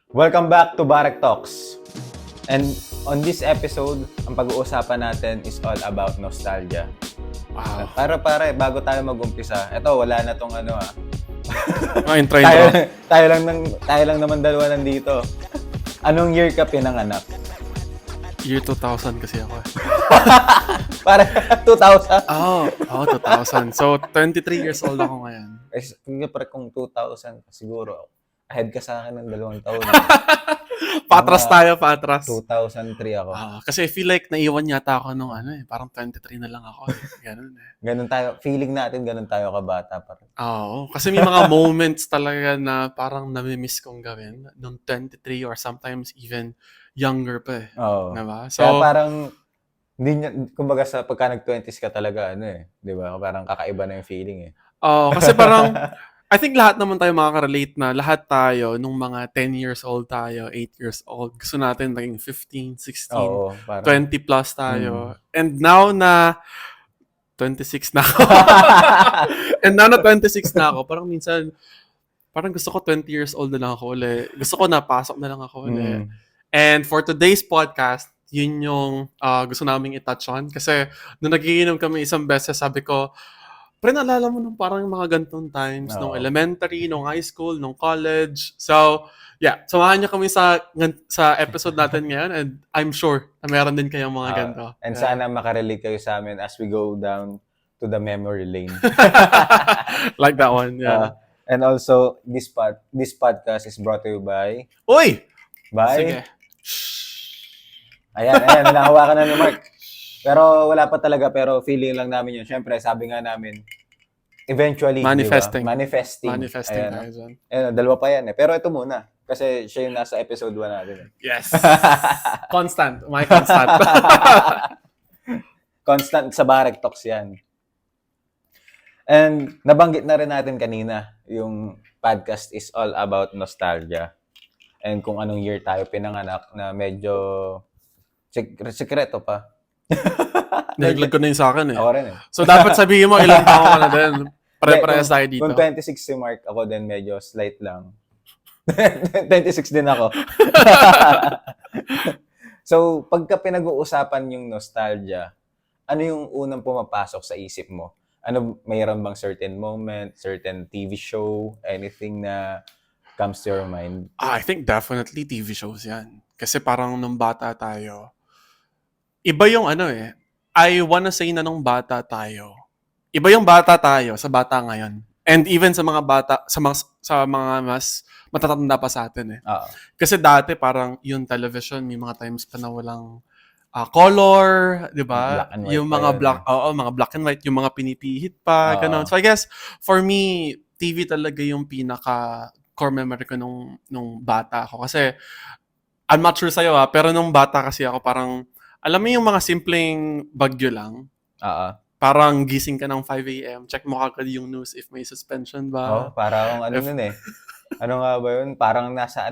Welcome back to Barek Talks. And on this episode, ang pag-uusapan natin is all about nostalgia. Wow. Pare, bago tayo mag-umpisa, eto wala na tong ano Intro. tayo lang naman dalawa nandito. Anong year ka pinanganak? Year 2000 kasi ako. Para 2000. Oo, 2000. So, 23 years old ako ngayon. Pre, kung 2000, siguro ahead ka sa akin ng 2 taon. Patras tayo, patras. 2003 ako. Kasi I feel like naiwan yata ako nung parang 23 na lang ako. Ganun eh. Ganun tayo, feeling natin ganun tayo kabata pa rin. Oo, kasi may mga moments talaga na parang nami-miss kong gawin nung 23 or sometimes even younger pa eh. Oo. Diba? So, kaya parang, hindi niya, kumbaga sa pagka nag-20s ka talaga, di ba? Parang kakaiba na yung feeling eh. Oo, kasi parang, I think lahat naman tayo makaka-relate na lahat tayo nung mga 10 years old tayo, 8 years old, gusto natin maging 15, 16, Oo, parang, 20 plus tayo. And now na 26 na ako. And now na 26 na ako, parang minsan, parang gusto ko 20 years old na lang ako ulit. Gusto ko napasok na lang ako ulit. And for today's podcast, yun yung gusto naming i-touch on. Kasi nung nagiinom kami isang beses, sabi ko, pre, naalala mo nung parang mga gantong times, nung elementary, nung high school, nung college. So, yeah, samahan niyo kami sa episode natin ngayon and I'm sure na meron din kayong mga ganito. And sana makarelate kayo sa amin as we go down to the memory lane. Like that one, yeah. And also, this podcast is brought to you by... Uy! By... Sige. Ayan, nahawakan na ni Mark. Pero wala pa talaga, pero feeling lang namin yun. Siyempre, sabi nga namin, eventually, Manifesting. Diba? Manifesting. Manifesting Ayan, tayo dyan. Ayan, dalawa pa yan eh. Pero ito muna. Kasi siya yung nasa episode 1 natin. Yes. Constant. My constant. Constant sa Barek Talks yan. And nabanggit na rin natin kanina, yung podcast is all about nostalgia. And kung anong year tayo pinanganak na medyo sekreto pa. Nilaglag ko na yung sa akin eh. Ako rin eh. So, dapat sabihin mo, ilang taon ka na din. Pare-parehas tayo dito. Kung 26 si Mark, ako din medyo slight lang. 26 din ako. So, pagka pinag-uusapan yung nostalgia, ano yung unang pumapasok sa isip mo? Ano, mayroon bang certain moment, certain TV show, anything na comes to your mind? I think definitely TV shows yan. Kasi parang nung bata tayo, iba yung I wanna say na nung bata tayo, iba yung bata tayo sa bata ngayon. And even sa mga bata, sa mga mas matatanda pa sa atin eh. Kasi dati parang yung television, may mga times pa na walang color, di ba? Yung mga mga black and white, yung mga pinipihit pa, ganun. So I guess, for me, TV talaga yung pinaka core memory ko nung bata ako. Kasi, I'm not sure sa'yo pero nung bata kasi ako parang, alam mo yung mga simpleng bagyo lang? Parang gising ka ng 5 a.m., check mo kagad yung news if may suspension ba. Parang nun eh. Ano nga ba yun? Parang nasa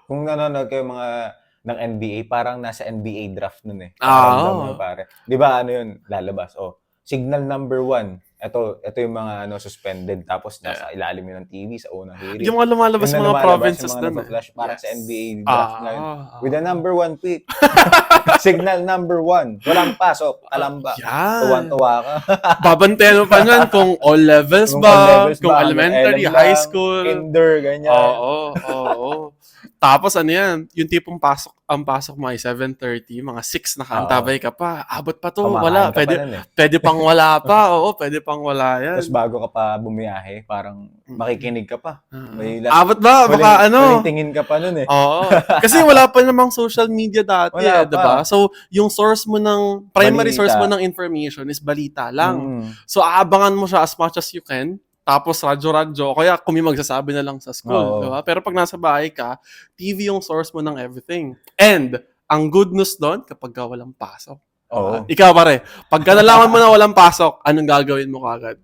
kung nanonood kayo mga ng NBA, parang nasa NBA draft nun eh. Pare. Di ba yun? Lalabas. Signal number 1. Ito yung mga suspended tapos nasa ilalim yun ng TV sa unang hearing. Yung mga lumalabas yung mga provinces doon. Parang sa NBA draft na yun. With the number 1 pick. Signal number 1. Walang pasok. Alam ba? Tuwan-tuwa ka. Babantayan mo pa nun kung all levels ba, kung elementary, high school. Kinder, ganyan. Oo. Tapos yan, yung tipong ang pasok mo ay 7:30, mga 6 nakaantabay ka pa. Abot pa to, wala. Pwede pang wala pa. Oo, pwede pang wala yan. Tapos bago ka pa bumiyahe, parang makikinig ka pa. Abot ba? Baka tingin ka pa nun eh. Oo. Kasi wala pa namang social media dati diba? So, yung primary source mo ng information is balita lang. So, aabangan mo siya as much as you can. Tapos radyo-radyo, kaya kung may magsasabi na lang sa school, diba? Pero pag nasa bahay ka, TV yung source mo ng everything. And, ang good news doon, kapag walang pasok. Ikaw pare, pagka nalaman mo na walang pasok, anong gagawin mo kagad?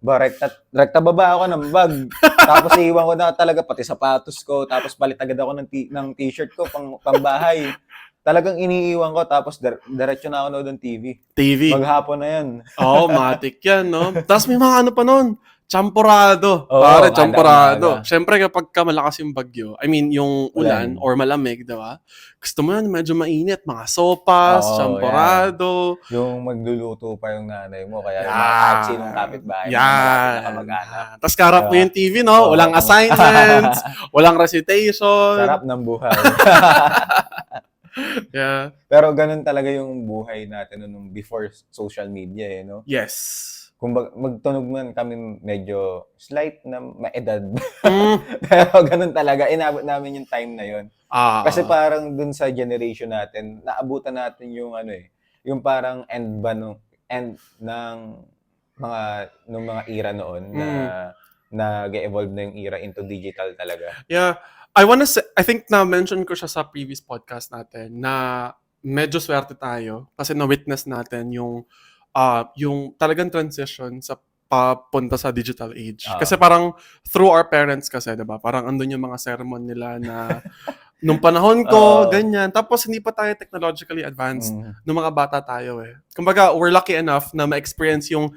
Rekta baba ako ng bag. Tapos iiwan ko na talaga pati sapatos ko. Tapos palit agad ako ng t-shirt ko pang bahay. Talagang iniiwan ko tapos diretso na ako nood ng TV. TV. Maghapon na yan. Matik yan, no? Tapos may mga pa noon. Champurado. Oo, Pare, kada champurado. umaga. Siyempre, kapag ka malakas yung bagyo, I mean, yung ulan Ulan. or malamig, di ba? Gusto mo yan, medyo mainit. Mga sopas, Oo, yan. champurado. Yung magluluto pa yung nanay mo, kaya yung mga kahit sinong Yan. kapitbahay mo, mga malapit na Yan. kamag-anak. Tapos karap mo Diba? yung TV, no? Oo. Walang assignments, walang recitation. Sarap ng buhay. Yeah. Pero ganun talaga yung buhay natin nung before social media, eh, no? Yes. Kung magtunog man kami medyo slight na maedad. Mm. Pero ganun talaga, inabot namin yung time na yun. Kasi parang dun sa generation natin, naabutan natin yung ano eh, yung parang end ng mga era noon na nag-evolve na yung era into digital talaga. Yeah. I think na-mention ko siya sa previous podcast natin na medyo swerte tayo kasi na-witness natin yung talagang transition sa papunta sa digital age. Kasi parang through our parents kasi, diba? Parang andun yung mga sermon nila na nung panahon ko, ganyan. Tapos hindi pa tayo technologically advanced nung mga bata tayo eh. Kumbaga, we're lucky enough na ma-experience yung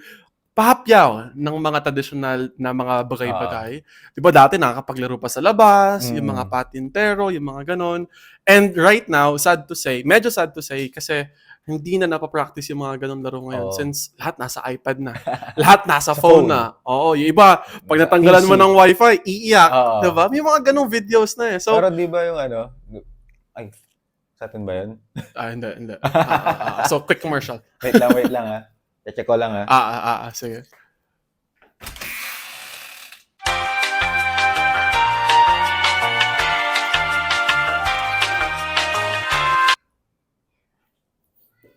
pahapyaw ng mga traditional na mga bagay-bagay. Diba dati nakakapaglaro pa sa labas, yung mga patintero, yung mga ganon. And right now, medyo sad to say, kasi hindi na napapractice yung mga ganong laro ngayon since lahat nasa iPad na. Lahat nasa phone na. Oo, yung iba, pag natanggalan mo ng wifi, iiyak. Diba? May mga ganong videos na eh. So, pero di ba yung ano, ay, sa atin ba yun? Hindi. So, quick commercial. Wait lang ha. Check ko lang ha. Sige.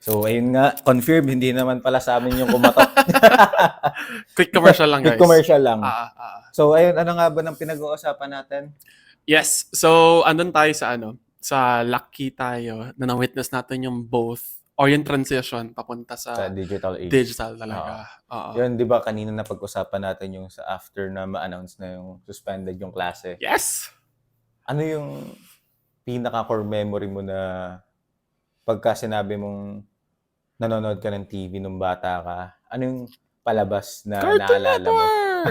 So, ayun nga, confirm, hindi naman pala sa amin yung kumatok. Quick commercial lang, guys. Quick commercial lang. So, ayun, ano nga ba ng pinag-uusapan natin? Yes. So, andun tayo sa lucky tayo na na-witness natin yung both or yung transition papunta sa digital age. Digital talaga. Yun, di ba kanina na pag-usapan natin yung sa after na ma-announce na yung suspended yung klase. Yes! Ano yung pinaka-core memory mo na pagka sinabi mong nanonood ka ng TV nung bata ka, ano yung palabas na naalala mo?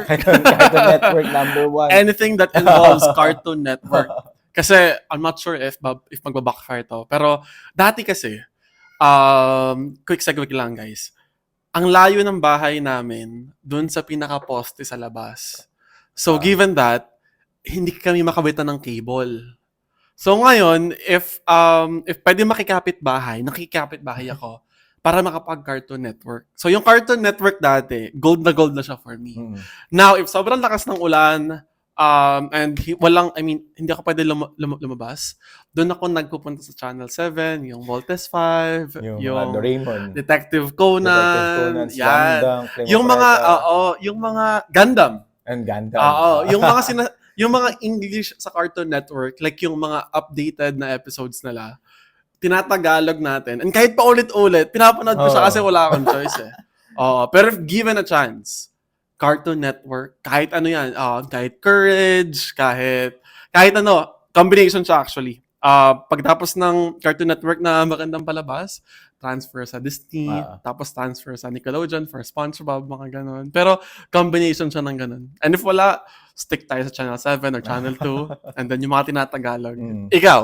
Cartoon Network number 1. Anything that involves Cartoon Network. Kasi I'm not sure if magbabackfire to. Pero dati kasi, quick segue lang guys. Ang layo ng bahay namin dun sa pinaka-poste sa labas. So given that, hindi kami makabitan ng cable. So ngayon, if pwede nakikapit bahay ako para makapag-Cartoon Network. So yung Cartoon Network dati, gold na siya for me. Now, if sobrang lakas ng ulan, and hindi ako pwede lumabas, doon ako nagpupunta sa Channel 7, yung Voltes 5, yung Doraemon, Detective Conan, Slam Dunk, yung mga Gundam. And Gundam. Yung mga English sa Cartoon Network, like yung mga updated na episodes nila, tinatagalog natin. And kahit pa ulit-ulit, pinapanood ko siya kasi wala akong choice eh. Pero if given a chance, Cartoon Network, kahit ano yan, kahit Courage, kahit combination siya actually. Pagtapos ng Cartoon Network na magandang palabas, transfer sa Disney, tapos transfer sa Nickelodeon for SpongeBob, mga ganon. Pero combination siya ng ganon. And if wala, stick tayo sa Channel 7 or Channel 2, and then yung mga tinatagalog. Ikaw,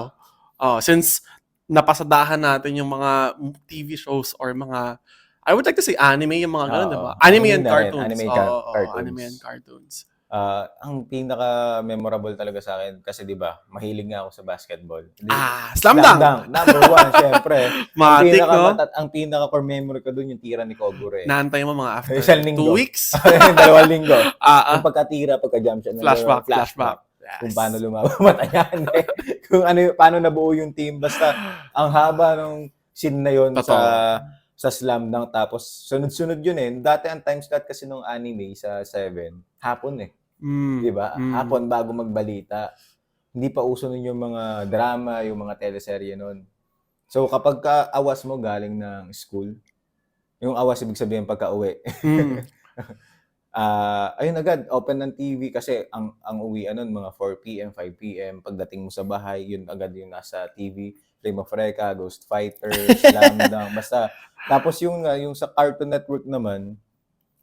since napasadahan natin yung mga TV shows or mga, I would like to say anime, yung mga ganun, diba? Anime and cartoons. Anime and cartoons. Ang pinaka-memorable talaga sa akin, kasi diba, mahilig nga ako sa basketball. Slam Dunk! Number 1, syempre. Matik, no? Ang pinaka-core memory ko dun, yung tira ni Kogure. Naantay mo mga after 2 weeks? 2 linggo. Yung pagkatira, pagka-jump shot. Flashback. Yes. Kung paano lumabas niya. Kung paano nabuo yung team. Basta, ang haba nung scene na yun sa Slam Dunk. Tapos, sunod-sunod yun eh. Dati ang time slot kasi nung anime sa 7, hapon eh. Diba? Hapon bago magbalita. Hindi pa uso nun yung mga drama, yung mga teleserye nun. So, kapag awas mo galing ng school, yung awas ibig sabihin pagka-uwi. Ayun agad, open ng TV kasi ang uwian nun mga 4 p.m., 5 p.m. Pagdating mo sa bahay, yun agad yung nasa TV. Flame of Recca, Ghost Fighter, Slam Dunk, basta. Tapos yung sa Cartoon Network naman,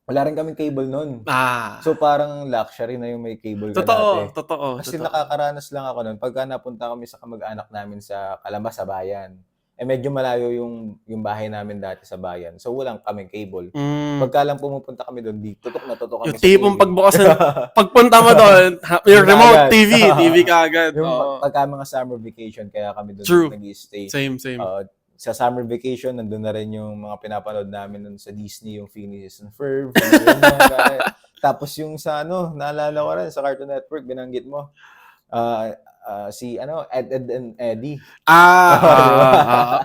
Wala rin kaming cable nun. Ah. So parang luxury na yung may cable ka Totoo, dati. totoo, Kasi totoo. nakakaranas lang ako nun pagka napunta kami sa kamag-anak namin sa Calamba, sa bayan. Eh medyo malayo yung bahay namin dati sa bayan. So walang kaming cable. Pagka lang pumupunta kami doon, tutok na tutok kami Yung sa tipong TV. pagbukas pagpunta mo doon, yung Yun remote agad. TV ka agad. Yung Oo. pagka mga summer vacation, kaya kami True. doon nag-stay. Same. Sa summer vacation, nandun na rin yung mga pinapanood namin nun sa Disney, yung Phineas and Ferb. Ganyan. Tapos yung sa naalala ko rin, sa Cartoon Network, binanggit mo, si Ed and Eddie.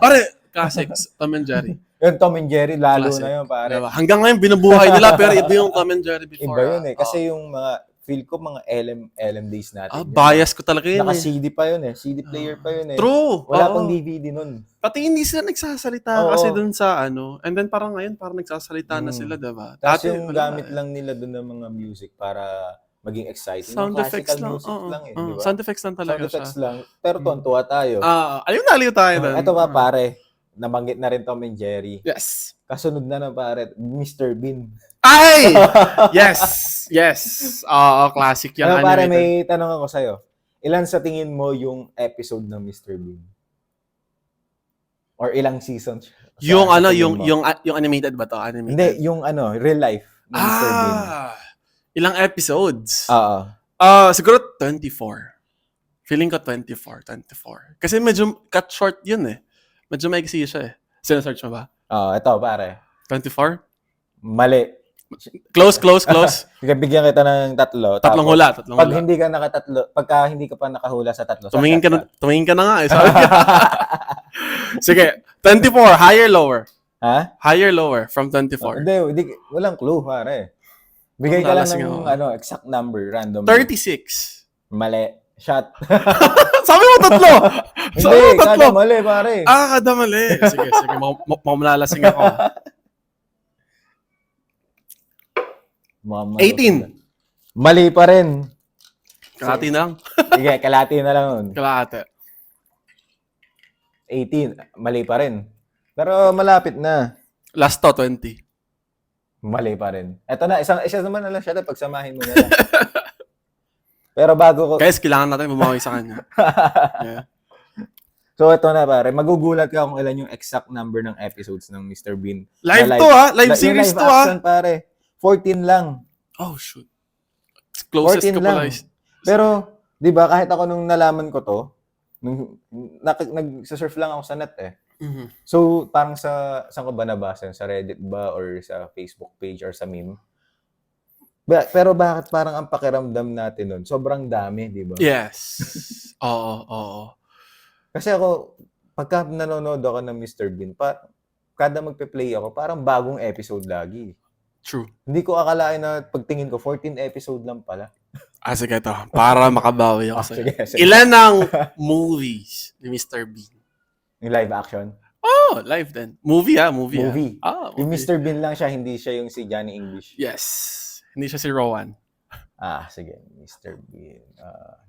Pare, classics, Tom and Jerry. Yung Tom and Jerry, lalo Classic. na yun, pare. Diba? Hanggang ngayon, binubuhay nila, pero iba yung Tom and Jerry before. Iba yun eh. Kasi yung mga, feel ko mga LM days natin. Bias ko talaga yun Naka-CD pa yun eh. CD player pa yun eh. True. Wala pang DVD nun. Pati hindi sila nagsasalita kasi dun sa and then parang ngayon, parang nagsasalita na sila, diba? Tapos yung gamit lang nila dun ng mga music para maging exciting. Sound effects lang. Music lang eh, di ba? Sound effects lang talaga Sound effects siya. lang. Pero tuwan-tuwa tayo. Ayun, naliw tayo dun. Ito pa pare, nabanggit na rin Tom and Jerry. Yes. Kasunod na pare, Mr. Bean. Ay! Yes. Classic yan. Pare, Animated. may tanong ako sa'yo. Ilan sa tingin mo yung episode ng Mr. Bean? Or ilang seasons? Yung animated ba to? Animated. Hindi, yung real life ng Mr. Bean. Ilang episodes? Oo. Siguro 24. Feeling ko 24. Kasi medyo cut short yun eh. Medyo maiksi siya eh. Sinesearch mo ba? Ito pare. 24? Mali. Close. Bigyan kita ng tatlo. Tatlong hula. Pag hindi ka pagka hindi ka pa nakahula sa tatlo. Tumingin ka na nga eh. Sige, 24, higher, lower? Ha? Higher, lower from 24. Hindi, walang clue, pare. Bigay ka lang ng exact number, random. 36. Mali. Shot. Sabi mo tatlo! Hindi, kada mali, pare. Kada mali. Sige. Mamalalasing ako. 18. Mali pa rin. Kalahati na lang. Sige, kalahati na lang nun. Kalahati. 18. Mali pa rin. Pero malapit na. Last to, 20. Mali pa rin. Eto na, isa naman na lang siya. Pagsamahin mo na lang. Pero bago ko... Guys, kailangan natin bumawi sa kanya. Yeah. So, ito na pare. Magugulat ka kung ilan yung exact number ng episodes ng Mr. Bean. Live to ha? Live series to ha? Action, pare. 14 lang. Oh, shoot. Closest ko pala. Pero, di ba, kahit ako nung nalaman ko to, nag-surf lang ako sa net eh. Mm-hmm. So, parang saan ko ba nabasa? Sa Reddit ba? Or sa Facebook page? Or sa meme? Pero bakit parang ang pakiramdam natin nun? Sobrang dami, di ba? Yes. Oo. Kasi ako, pagka nanonood ako ng Mr. Bean, kada magpe-play ako, parang bagong episode lagi. True. Hindi ko akalain na pagtingin ko, 14 episode lang pala. Sige ito. Para makabawi ako sa'yo. Sige. Ilan ang movies ni Mr. Bean? Yung live action? Live din. Movie. Movie. Yung Movie. Mr. Bean lang siya, hindi siya yung si Johnny English. Yes. Hindi siya si Rowan. Sige. Mr. Bean.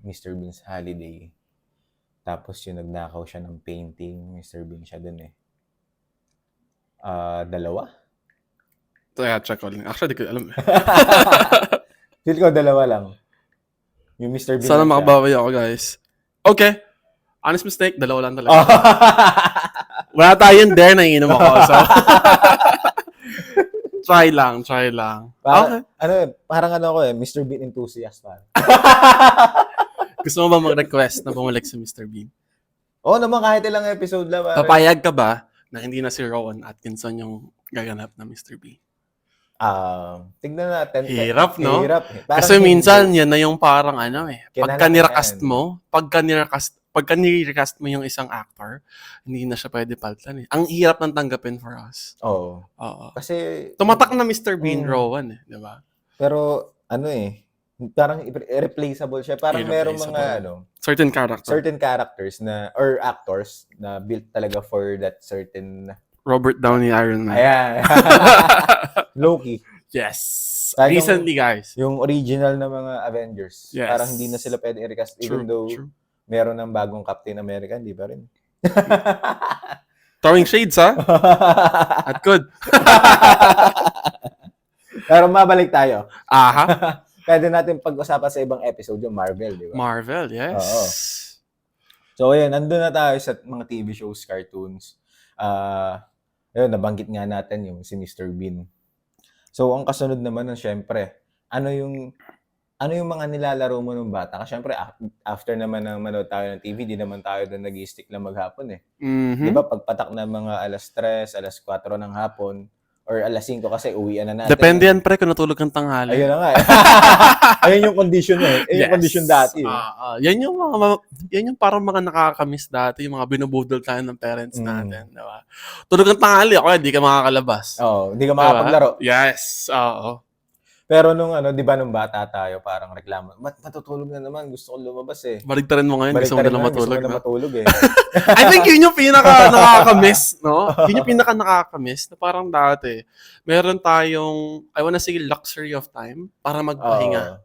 Mr. Bean's Holiday. Tapos yung nagnakaw siya ng painting. Mr. Bean siya dun eh. Dalawa? Check ko lang. Actually, di ko alam. Feel ko dalawa lang. Yung Mr. Bean. Sana makabawi ako, guys. Okay. Honest mistake, dalawa lang talaga. Wala tayong dare na iinom ako. So. Try lang. Parang ako Mr. Bean enthusiast pa. Gusto mo ba mag-request na bumalik si Mr. Bean? Oo naman, kahit ilang episode lang. Papayag ka ba na hindi na si Rowan Atkinson yung gaganap na Mr. Bean? Tignan natin. Hirap, no? Hirap. Kasi minsan, yan na yung parang pagka nirecast mo yung isang actor, hindi na siya pwede palitan eh. Ang hirap ng tanggapin for us. Oo. Kasi... Tumatak na Mr. Bean Rowan eh, di ba? Pero, parang irreplaceable siya. Parang merong mga, certain characters na, or actors na built talaga for that certain... Robert Downey Iron Man. Ayan. Loki. Yes. Recently, guys. Yung original na mga Avengers. Yes. Parang hindi na sila pwede i-recast. Even though meron ng bagong Captain America, hindi pa rin. Throwing shades, ha? At good. Pero mabalik tayo. Aha. Pwede natin pag-usapan sa ibang episode yung Marvel, di ba? Marvel, yes. Oo. So, ayan, nandun na tayo sa mga TV shows, cartoons. Ayun, nabanggit nga natin yung si Mr. Bean. So, ang kasunod naman nun, syempre, ano yung mga nilalaro mo nung bata? Kasi syempre, after naman ng manood tayo ng TV, di naman tayo doon nag-stick lang maghapon eh. Di ba, pagpatak na mga alas 3, alas 4 ng hapon, or alas 5 kasi uwian na natin. Depende yan, pre, kung natulog kang tanghali. Ayun na nga eh. Ayun yung condition eh. Ayun yung condition dati eh. Yan yung parang mga nakakamiss dati, yung mga binubudol tayo ng parents natin, di ba? Tulog kang tanghali, ako hindi ka makakalabas. Oo, hindi ka makapaglaro. Yes, oo. Pero nung di ba nung bata tayo, parang reklamo, matutulog na naman, gusto ko lumabas eh. Baligtarin mo ngayon, gusto mo na matulog. Gusto mo na matulog eh. I think yun yung pinaka nakakamiss, no? Yun yung pinaka nakakamiss na parang dati, meron tayong, I wanna say, luxury of time para magpahinga.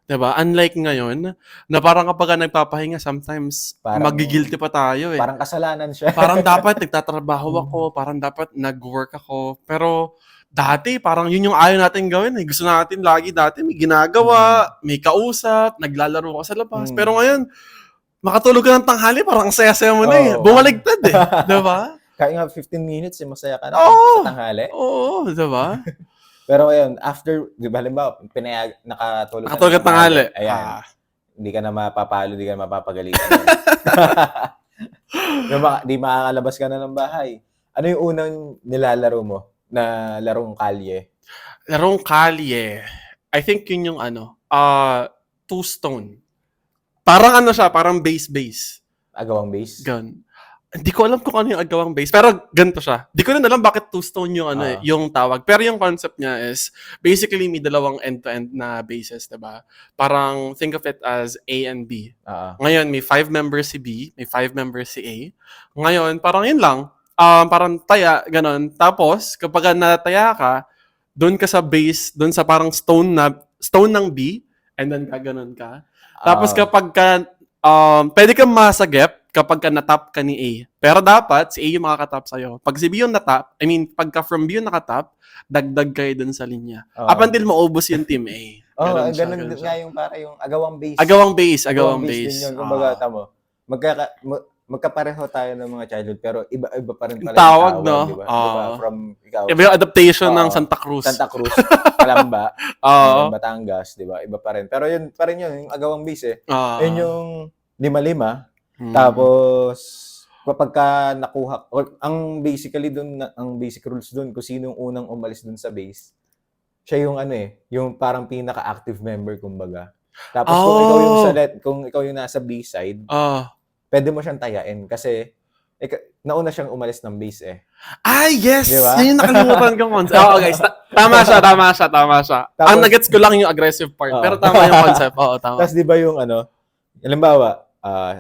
Diba? Unlike ngayon, na parang kapag nagpapahinga, sometimes parang, magigilty pa tayo eh. Parang kasalanan siya. Parang dapat nagtatrabaho ako, parang dapat nag-work ako. Pero dati, parang yun yung ayaw natin gawin eh. Gusto natin lagi dati may ginagawa, may kausap, naglalaro ka sa labas. Pero ngayon, makatulog ka ng tanghali, parang ang saya-saya mo na eh. Bumaligtad eh. Diba? Kaya nga 15 minutes, masaya ka na sa tanghali. Oo, diba? Pero ayun, after, di ba, halimbawa, nakatulog ka ng tanghali. Ayan. Hindi ka na mapapalo, hindi ka na mapapagalitan. Di makakalabas ka na ng bahay. Ano yung unang nilalaro mo na larong kalye? Larong kalye. I think yun yung two stone. Parang siya, parang base. Agawang base? Gan. Hindi ko alam kung ano yung agawang base. Pero ganito siya. Hindi ko rin alam bakit two stone yung yung tawag. Pero yung concept niya is basically may dalawang end-to-end na bases, diba? Parang think of it as A and B. Ngayon, may 5 members si B, may 5 members si A. Ngayon, parang yun lang. Parang taya, ganon. Tapos, kapag nataya ka, doon ka sa base, doon sa parang stone ng B, and then gaganon ka. Tapos kapag ka, pwede kang masagip kapag ka natap ka ni A. Pero dapat, si A yung makakatap sa'yo. Pag si B yung natap, pagka from B yung nakatap, dagdag kayo dun sa linya. Up until maubos yung team A. Ganun nga yung para yung agawang base. Agawang base. Din yun. Kumbaga, tamo, magkapareho tayo ng mga childhood, pero iba pa rin pala tawag, yung tawag, no? diba? From ikaw. Iba yung adaptation ng Santa Cruz. Kalamba, Batangas, diba? Iba pa rin. Pero yun pa rin yun, yung agawang base eh. Yun yung 5-5. Tapos, kapag ka nakuha, ang basically doon, ang basic rules doon, kung sino yung unang umalis doon sa base, siya yung yung parang pinaka-active member, kumbaga. Tapos kung ikaw yung nasa B side, pwede mo siyang tayain kasi nauna siyang umalis ng base eh. Yes! Diba? Yan yung nakalimutan kong concept. Guys. Tama siya. Tapos, ang nagets ko lang yung aggressive part. Pero tama yung concept. Tama. Tapos di ba yung halimbawa,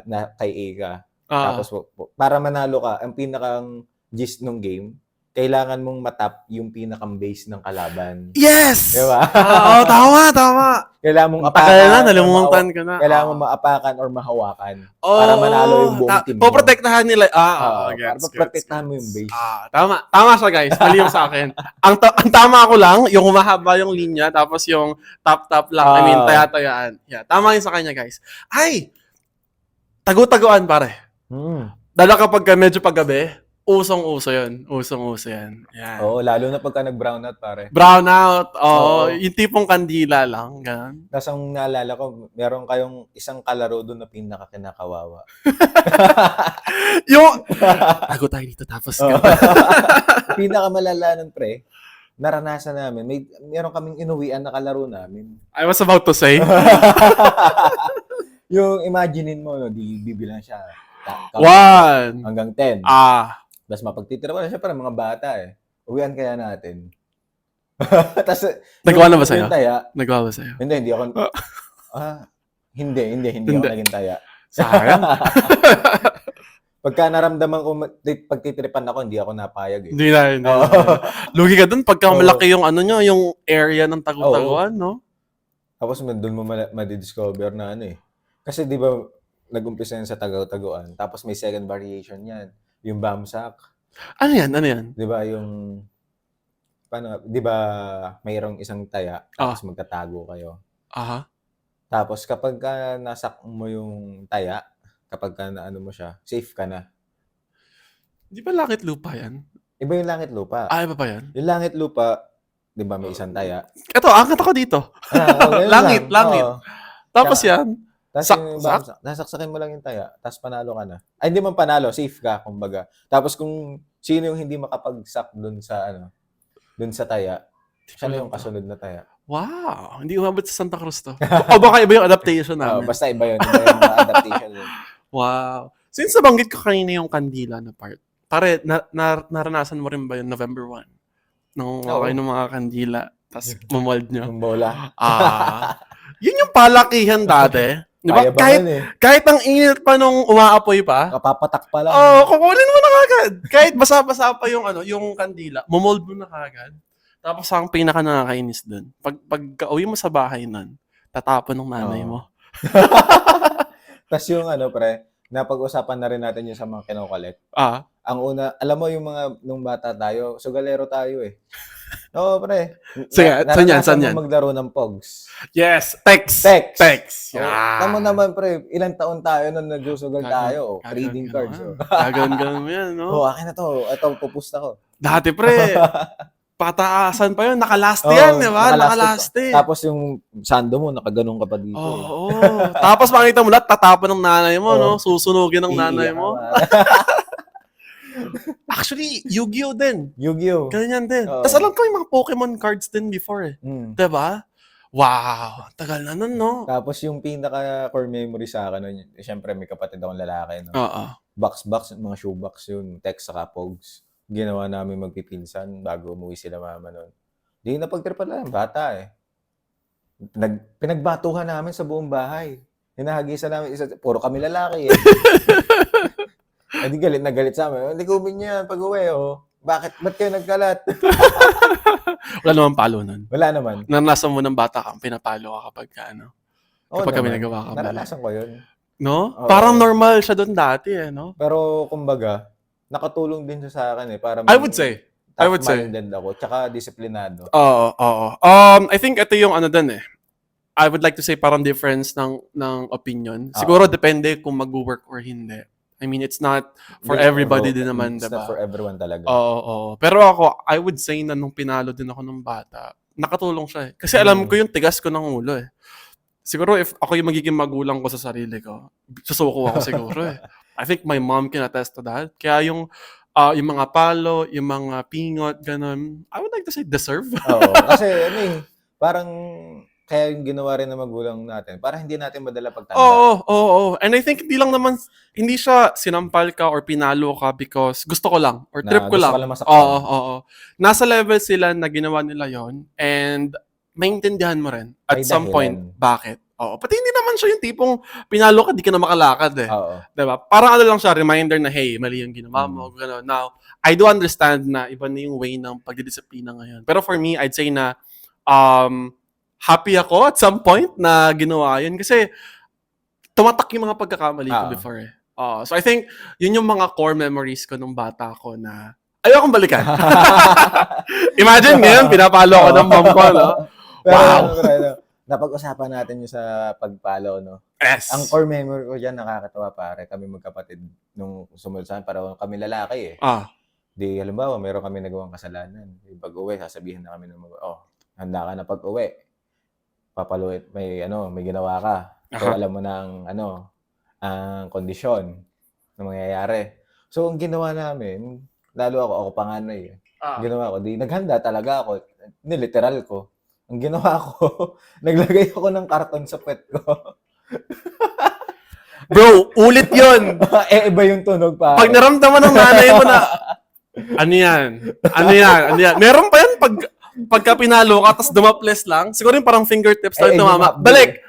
na kay A ka. Tapos para manalo ka, ang pinakang gist ng game, kailangan mong matap yung pinakang base ng kalaban. Yes! Diba? Tama. Kailangan mong apakan. Nalimutan ka na. Kailangan mong maapakan or mahawakan para manalo yung buong team. Poprotektahan nila. Para poprotektahan mo yung base. Tama siya, guys. Mali yung sa akin. Ang tama ko lang, yung humahaba yung linya, tapos yung top lang. Taya-tayaan. Yeah, tama yun sa kanya, guys. Tagu-taguan, pare. Dala kapag medyo paggabi, usong-uso yan. Yan. Oo, lalo na pagka nag-brown out, pare. Brown out. Yung tipong kandila lang. Ganun. Tapos ang naalala ko, meron kayong isang kalaro doon na pinaka-kinakawawa. Yung, tago tayo dito tapos. Pinakamalala nun, pre, naranasan namin. Meron kaming inuwian na kalaro namin. I was about to say. Yung imaginein mo, bibilang siya. 1 hanggang 10. Tapos mapagtitira pa. Siyempre, mga bata eh. Uwian kaya natin. Tapos, nagawa na ba sa'yo? Nagawa ba sa'yo? Hindi ako. Hindi ako naging taya. Sayang. Pagka naramdaman ko, pagtitripan ako, hindi ako napayag eh. Hindi na. Lugi ka dun, pagka malaki yung yung area ng tagu-taguan, no? Tapos doon mo madidiscover na Kasi di ba, nag-umpisa yan sa tagu-taguan. Tapos may second variation yan. Yung bamsak. Ano yan? Di ba yung paano, di ba, mayroong isang taya, tapos magtatago kayo. Aha. Tapos kapag ka nasak mo yung taya, kapag ka naano mo siya, safe ka na. Di ba langit lupa yan? Iba yung langit lupa. Iba ba yan? Yung langit lupa, di ba may isang taya? Ito, angkat ako dito. Ganun Langit, lang. langit. Oo. Tapos yan, Tapos sak. nasaksakin mo lang yung taya, tapos panalo ka na. Ay, hindi man panalo, safe ka, kumbaga. Tapos kung sino yung hindi makapagsak dun sa taya, siya na yung kasunod na taya. Wow, hindi umabot sa Santa Cruz to. O baka iba yung adaptation namin. Basta iba yun. Iba yung mga adaptation yun. Wow. Since nabanggit ko kanina yung kandila na part, pare, naranasan mo rin ba yung November 1? Nung kayo ng mga kandila, tapos mumold nyo? Yung bola. Yun yung palakihan dati. Di ba? Payabangan Kahit ang init pa nung umaapoy pa. Kapapatak pa lang. Kukunin mo na kagad. Kahit basa-basa pa yung kandila, mumold mo na kagad. Tapos ang pinaka nakakainis dun, pagka-uwi mo sa bahay nun, tatapon ng nanay mo. Tapos yung pre, napag-usapan na rin natin yung sa mga kinokollect. Ang una, alam mo yung mga, nung bata tayo, sugalero tayo eh. Oo, pre. Saan yan? Maglaro ng Pogs. Yes, text. Yeah. Tama naman, pre. Ilang taon tayo nung nagsusugal tayo. Trading cards. Gagawin mo yan, no? Akin na to. Ito, pupusta ko. Dati, pre. Pataasan pa yun. Nakalaste yan, di ba? Nakalaste. Tapos yung sando mo, nakaganon ka pa dito. Oo. Tapos makita mo lahat, tatapon ng nanay mo, no? Susunugin ng nanay mo. Actually, Yu-Gi-Oh din. Yu-Gi-Oh. Ganyan din. Tapos alam ko yung mga Pokemon cards din before eh. Diba? Wow. Tagal na nun, no? Tapos yung pinaka-core memory sa akin nun, siyempre may kapatid akong lalaki, no? Box, mga shoebox yun, text saka Pogs. Ginawa namin magpipinsan bago umuwi sila mama nun. Di napagtripan lang, bata eh. Pinagbatuhan namin sa buong bahay. Hinahagisan namin, puro kami lalaki eh. Hindi galit na galit sa amin. Hindi kumin niya yan pag-uwi, oh. Bakit? Ba't kayo nagkalat? Wala naman palo nun. Wala naman. Naranasan mo ng bata kang pinapalo ka kapag kapag kami nagawa ka. Naranasan ko yun. No? Parang normal siya doon dati eh, no? Pero kumbaga, nakatulong din siya sa akin eh. Para I would say. Tough-minded ako. Tsaka disiplinado. Oo. I think ito yung din eh. I would like to say parang difference ng opinion. Siguro depende kung mag-work or hindi. I mean, it's not for everybody din naman, diba? It's not for everyone talaga. Oo. Pero ako, I would say na nung pinalo din ako ng bata, nakatulong siya eh. Kasi alam ko yung tigas ko ng ulo eh. Siguro if ako yung magiging magulang ko sa sarili ko, susuko ako siguro eh. I think my mom can attest to that. Kaya yung mga palo, yung mga pingot, ganun, I would like to say deserve. Oo. Kasi parang kaya yung ginawa rin ng magulang natin, para hindi natin madala pagtanda. Oo. And I think hindi siya sinampal ka or pinalo ka because gusto ko lang or trip ko lang. Oo. Nasa level sila na ginawa nila yon and maintindihan mo rin at some point bakit. Oo. Pati hindi naman siya yung tipong pinalo ka, di ka na makalakad eh. Oo. Diba? Parang lang siya, reminder na, hey, mali yung ginawa mo. Gano'n. Now, I do understand na iba na yung way ng pagdidisiplina ngayon. Pero for me, I'd say na happy ako at some point na ginawa yun kasi tumatak yung mga pagkakamali ko before eh. So I think yun yung mga core memories ko nung bata ko na ayokong balikan. Imagine ngayon, pinapalo ko ng mom ko, no? Wow! Napag-usapan natin yung sa pagpalo, no? Yes! Ang core memory ko dyan, nakakatawa pare. Kami magkapatid nung sumunod sa akin, para kami lalaki eh. Di, halimbawa, meron kami nagawang kasalanan. Pag-uwi, sasabihin na kami ng handa ka na pag-uwi. Papaluit, may ginawa ka. So, alam mo na ang kondisyon na mangyayari. So, ang ginawa namin, lalo ako panganay eh. Ginawa ko, naghanda talaga ako. Niliteral ko. Ang ginawa ko, naglagay ako ng karton sa puwet ko. Bro, ulit yun! Iba yung tunog pa. Pag naramdaman ng nanay mo na, ano yan? Meron pa yan pagka pinalo ka, tapos dumaples lang, siguro yung parang fingertips lang tumama. Balik!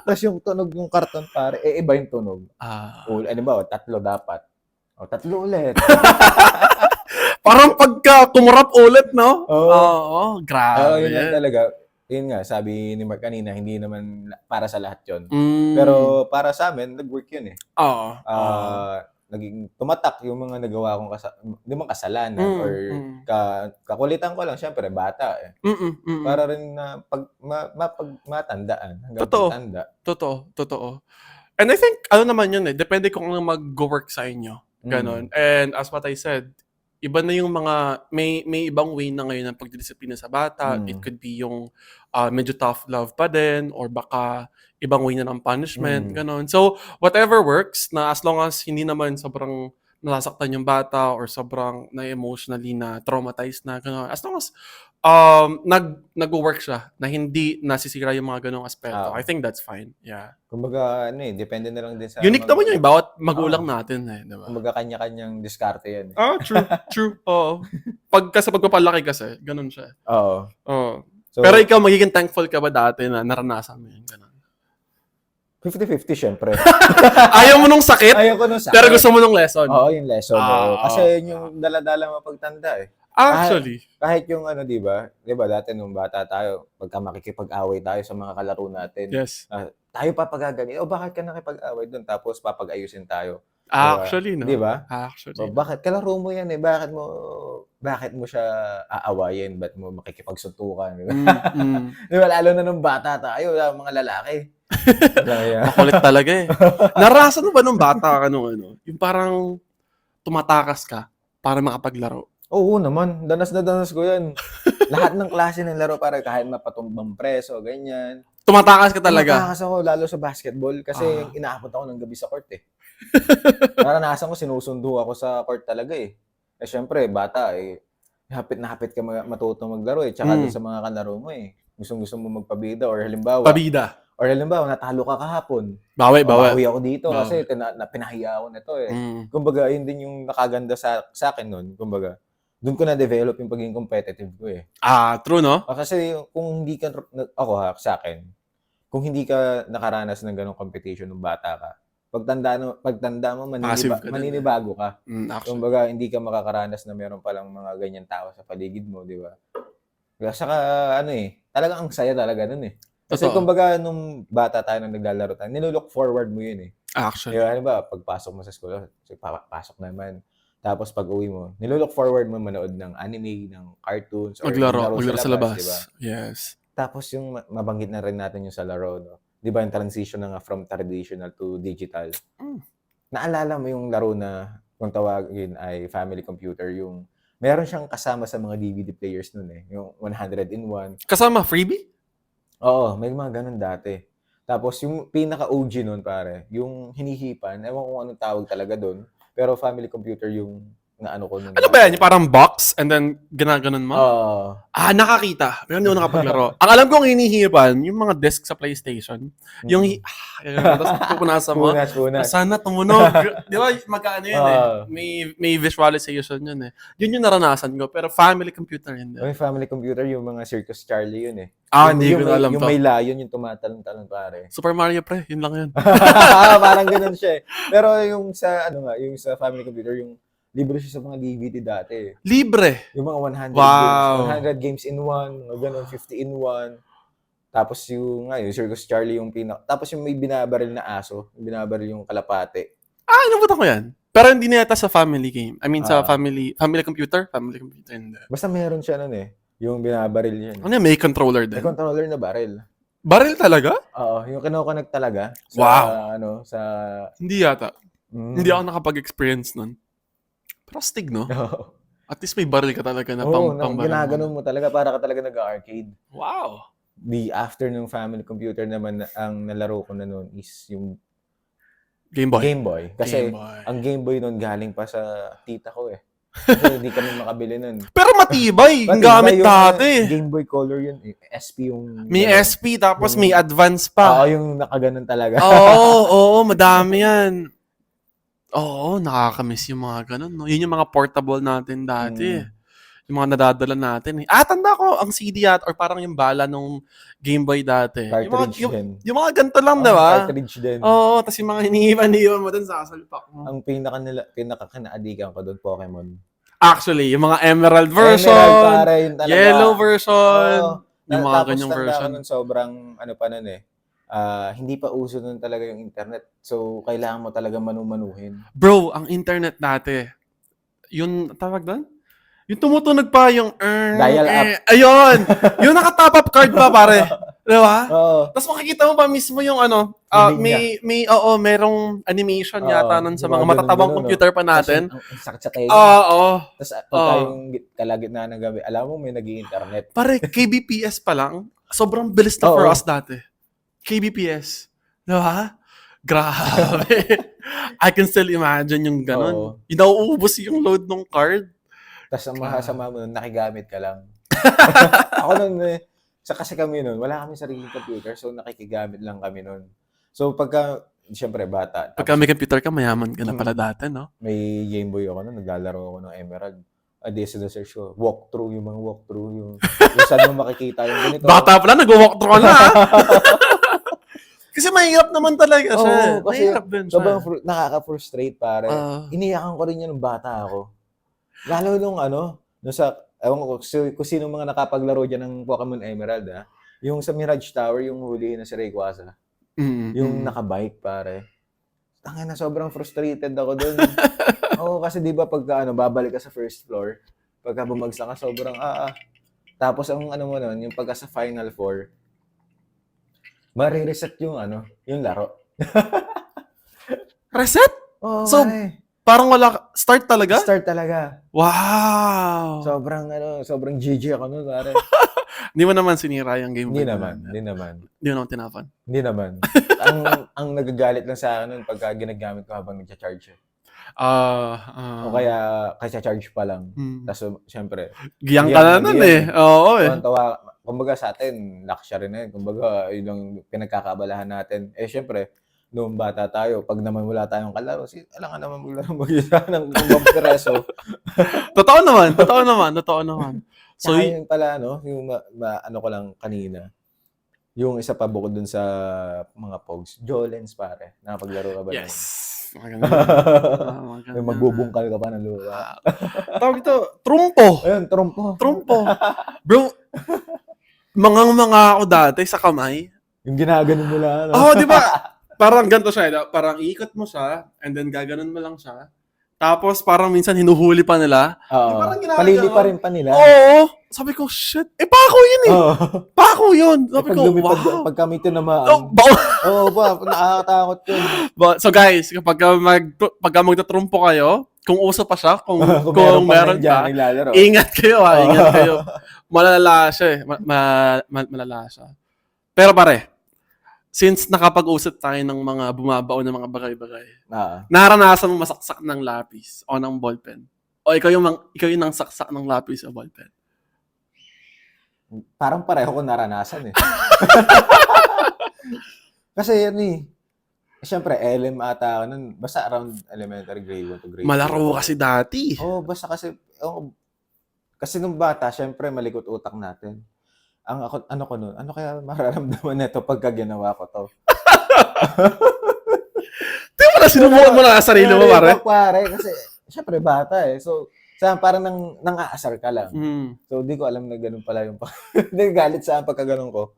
Tapos yung tunog yung karton pare, iba yung tunog. Ano ba, 3 dapat. 3 ulit. Parang pagka kumurap ulit, no? Oo, grabe. Yun talaga. Yun nga, sabi ni Mark kanina, hindi naman para sa lahat yun. Pero para sa amin, nag-work yun eh. naging tumatak yung mga nagawa kong di man kasalanan or kakulitan ko lang, syempre bata eh. Para rin na matandaan hanggang Totoo. pagtanda. Totoo. And I think, ano naman yun eh, depende kung ano mag-work sa inyo. Ganon. And as what I said, iba na yung mga, may ibang way na ngayon ng pagdidisiplina sa bata. It could be yung medyo tough love pa din, or baka ibang way na ng punishment, ganon. So, whatever works, na as long as hindi naman sobrang nasasaktan yung bata or sobrang na-emotionally na traumatized na, ganon. As long as nag-work siya, na hindi nasisira yung mga ganong aspeto, I think that's fine. Yeah. Kumbaga, depende na lang din sa... Unique naman yung bawat magulang natin eh, diba? Kumbaga, kanya-kanyang diskarte yan. True. Oo. Sa pagpapalaki kasi, ganun siya. Oo. So, pero ikaw, magiging thankful ka ba dati na naranasan mo yun? Ganun. 50-50, syempre. Ayaw mo nung sakit? Ayaw ko nung sakit. Pero gusto mo nung lesson? Oo, yung lesson. Kasi yun yung dala-dala mapagtanda eh. Actually. Kahit yung di ba? Di ba, dati nung bata tayo, pagka makikipag-away tayo sa mga kalaro natin, yes. Tayo papagagani. Bakit ka nakipag-away doon? Tapos papag-ayusin tayo. Actually, no? Di ba? Actually. So, bakit? Kalaro mo yan eh. Bakit mo siya aawayin? Ba't mo makikipagsuntukan? Di ba? Di ba? Lalo na nung bata tayo, mga lalaki. Makulit talaga eh. Narasan mo ba nung bata ka nung yung parang tumatakas ka para makapaglaro? Oo naman. Danas na danas ko yan. Lahat ng klase ng laro para kahit mapatumbang preso, ganyan. Tumatakas ka talaga? Tumatakas ako, lalo sa basketball. Kasi inaabot ako ng gabi sa court eh. Naranasan ko, sinusundo ako sa court talaga eh. Eh syempre, bata eh. Hapit na hapit ka matutong maglaro eh. Tsaka doon sa mga kalaro mo eh. Gusto mo magpabida or halimbawa. Or halimbawa, natalo ka kahapon. Bawi ako dito kasi pinahiya ako nito eh. Kumbaga, yun din yung nakaganda sa akin nun. Kumbaga, doon ko na-develop yung pagiging competitive ko eh. True, no? Kasi kung hindi ka, sa akin, kung hindi ka nakaranas ng ganong competition ng bata ka, pagtanda mo, maninibago ka. Kumbaga, hindi ka makakaranas na meron palang mga ganyan tao sa paligid mo, di ba? Saka, talagang ang saya talaga nun eh. Kasi kumbaga, nung bata tayo nang naglalaro tayo, nilook forward mo yun eh. Actually. Diba, ba, pagpasok mo sa school, pasok naman. Tapos pag uwi mo, nilook forward mo manood ng anime, ng cartoons, or maglaro sa labas. Diba? Yes. Tapos yung mabanggit na rin natin yung sa laro, no? Di ba yung transition na nga from traditional to digital? Naalala mo yung laro na, kung tawagin ay family computer, yung meron siyang kasama sa mga DVD players nun eh, yung 100-in-1. Kasama freebie? Oo, may mga ganun dati. Tapos yung pinaka-OG nun pare, yung hinihipan, ewan ko kung anong tawag talaga doon, pero family computer yung naano ko nun. Ano ba yan? Yung parang box and then ginaganon mo? Nakakita. Pero hindi ko nakapaglaro. Ang alam kong hinihipan, yung mga desk sa PlayStation, yung tapos pupunasan mo. Punas. Sana tumunog. Di ba? Magkaano yun eh. May visualization yun eh. Yun yung naranasan ko. Pero family computer yun. Yung family computer, yung mga Circus Charlie yun eh. Hindi ko alam yung may layon, yung tumatalon-talon pare. Super Mario pre, yun lang yun. Parang ganun siya eh. Pero yung sa, yung sa family computer, yung libre siya sa mga DVD dati. Libre? Yung mga 100 games. 100 games in one, ganun, 50 in one. Tapos yung Circus Charlie yung tapos yung may binabaril na aso, yung binabaril yung kalapate. Nabutan ko yan. Pero hindi na yata sa family game. I mean, sa family computer? Family computer, hindi. Basta meron siya nun eh. Yung binabaril yun. May controller din? May controller na baril. Baril talaga? Oo, yung kinoconnect talaga. Sa, Hindi yata. Hindi ako nakapag-experience nun. Pero astig, no? At least may baril ka talaga na pang-baril. Ginaganon mo talaga para ka talaga nag-arcade. Wow! The after ng family computer naman, ang nalaro ko na noon is yung Game Boy. Game Boy. Kasi ang Game Boy noon galing pa sa tita ko eh. Kasi hindi kami makabili nun. Pero matibay! Yung gamit dati. Game Boy Color yun. SP yung... May SP tapos may advance pa. yung nakaganon talaga. Oo, madami yan. Oo, nakakamiss yung mga ganun, no? Yun yung mga portable natin dati. Yung mga nadadala natin. Tanda ko, ang CD or parang yung bala nung Game Boy dati. Cartridge yung mga ganito lang, diba? Cartridge din. Oo, tas yung mga hinihipan mo dun, sasalpak mo. Ang pinaka-kinaadikan ko dun, Pokemon. Actually, yung mga Emerald version, Yellow version, yung mga ganyang version. Tapos sobrang, pa nun eh, hindi pa uso nun talaga yung internet. So, kailangan mo talaga manumanuhin. Bro, ang internet dati, yun, tawag doon? Yung tumutunog pa yung... Dial up. Ayun! Yung naka-top up card pa, pare. Di ba? Oo. Tapos makikita mo pa mismo yung ano, Yung linya. merong animation yata nun sa yung mga mga matatabang ganun-ganun, computer pa natin. Tapos ang sakit sa tenga. Oo. Tapos pagka Oo. yung kalagitnaan ng gabi, alam mo may nag-i-internet. Pare, KBPS pa lang, sobrang bilis na for Oo. us dati. KBPS. Di ba? Grabe. I can still imagine yung ganun. Oo. Yung nauubos yung load ng card. Tapos ang mahasama mo nun, nakigamit ka lang. Ako nun kasi kami nun, wala kami sariling computer, so nakikigamit lang kami nun. So pagka, siyempre bata, Pagka tapos may computer ka, mayaman ka na pala dati, no? may Game Boy ako nun, naglalaro ako ng Emerald. Di search ko, walkthrough, yung mga walkthrough, yung saan mo makikita yung ganito. Bata pala, nag-walkthrough ka na, ha? Kasi mahirap naman talaga siya. Oo, kasi Mahirap din siya. sobrang nakaka-frustrate, pare. Ah. Iniyakan ko rin yun nung bata ako. Lalo nung nung sa, ewan ko kung sino mga nakapaglaro dyan ng Pokemon Emerald, yung sa Mirage Tower, yung huli na si Rayquaza. Yung nakabike, pare. Tangina, sobrang frustrated ako dun. Oo, kasi di ba pagka babalik ka sa first floor, pagka bumagsak ka, sobrang Tapos ang mo nun, yung pagka sa Final Four, marireset yung yung laro. Reset? Oo, So, parang wala, start talaga? Start talaga. Wow! Sobrang GG ako nun, pare. Hindi mo naman sinira yung game. Hindi naman. Hindi mo naman tinapon. Hindi naman. ang nagagalit lang sa akin nun pagka ginagamit ko habang nagcha-charge. O kaya charge pa lang. Tapos, syempre, giyang ka na nun eh. Oo eh. Kumbaga sa atin, luxury na yun. Kumbaga, yun ang pinagkakabalahan natin. Syempre, noong bata tayo, pag naman wala tayong kalaro, alam nga naman maglaro mag-isa ng pereso. Totoo naman. So, yun pala, yung ko lang kanina, yung isa pa bukod dun sa mga pogs, Jolens, pare. Nakapaglaro ka ba? Yes. Maganda. Yung magbubungkal ka pa ng lupa. Tawag ito, trumpo. Ayun, trumpo. Bro, mga ako dati sa kamay. Yung ginaganon mo lang, di ba? Parang ganito siya. Parang iikot mo siya, and then gaganon mo lang siya. Tapos parang minsan hinuhuli pa nila. Oo. Parang ginagawa. Palili pa rin pa nila. Oo. Sabi ko, shit. Pako yun eh. Pako yun. Sabi ko, wow. Pag kami tinamaan. Oo ba, nakakatakot yun. So guys, pagka magtatrumpo kayo, kung uso pa siya, kung meron pa, ingat kayo ha. Ingat kayo. Malala siya eh. Malala siya. Pero pare, since nakapag-usap tayo ng mga bumabaon ng mga bagay-bagay, naranasan mo masaksak ng lapis o ng ballpen? O ikaw yung nangsaksak ng lapis o ballpen? Parang pareho ko naranasan eh. Kasi yan eh. Siyempre, LM ata ako nun. Basta around elementary grade 1 to grade 2. Malaro kasi dati. Basta kasi nung bata, siyempre malikot utak natin. Ano kaya mararamdaman nito pagka ginawa ko to? Di mo na sinubukan mo na sarili mo, pare? Kasi, syempre, bata eh. So, parang nang-aasar ka lang. So, di ko alam na ganun pala yung galit sa pagka ganun ko.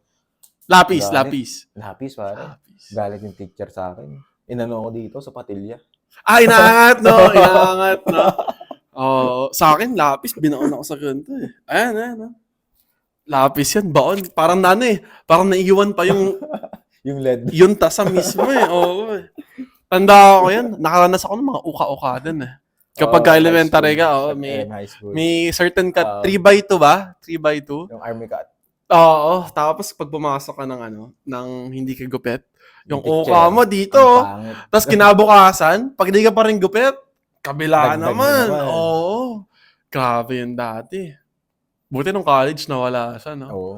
Lapis, pare. Galit yung teacher sa akin. Inano ko dito sa patilya. Inaangat, no? Sa akin, lapis, binaon ako sa ganito eh. Ayan. Lapis yan, baon. Parang parang naiiwan pa yung yung lead. Yung tasa mismo eh. Oo eh. Tanda ko yan. Nakaranas ako ng mga uka-uka din eh. Kapag elementary ka, may certain cut. 3x2 ba? 3x2? Yung army cut. Oo. Tapos pag pumasok ka ng hindi ka gupit, yung uka mo dito. Tapos kinabukasan, pag di ka pa rin gupit, kabila naman. Oo. Grabe yun dati. Buti nung college nawala siya, no? Oo.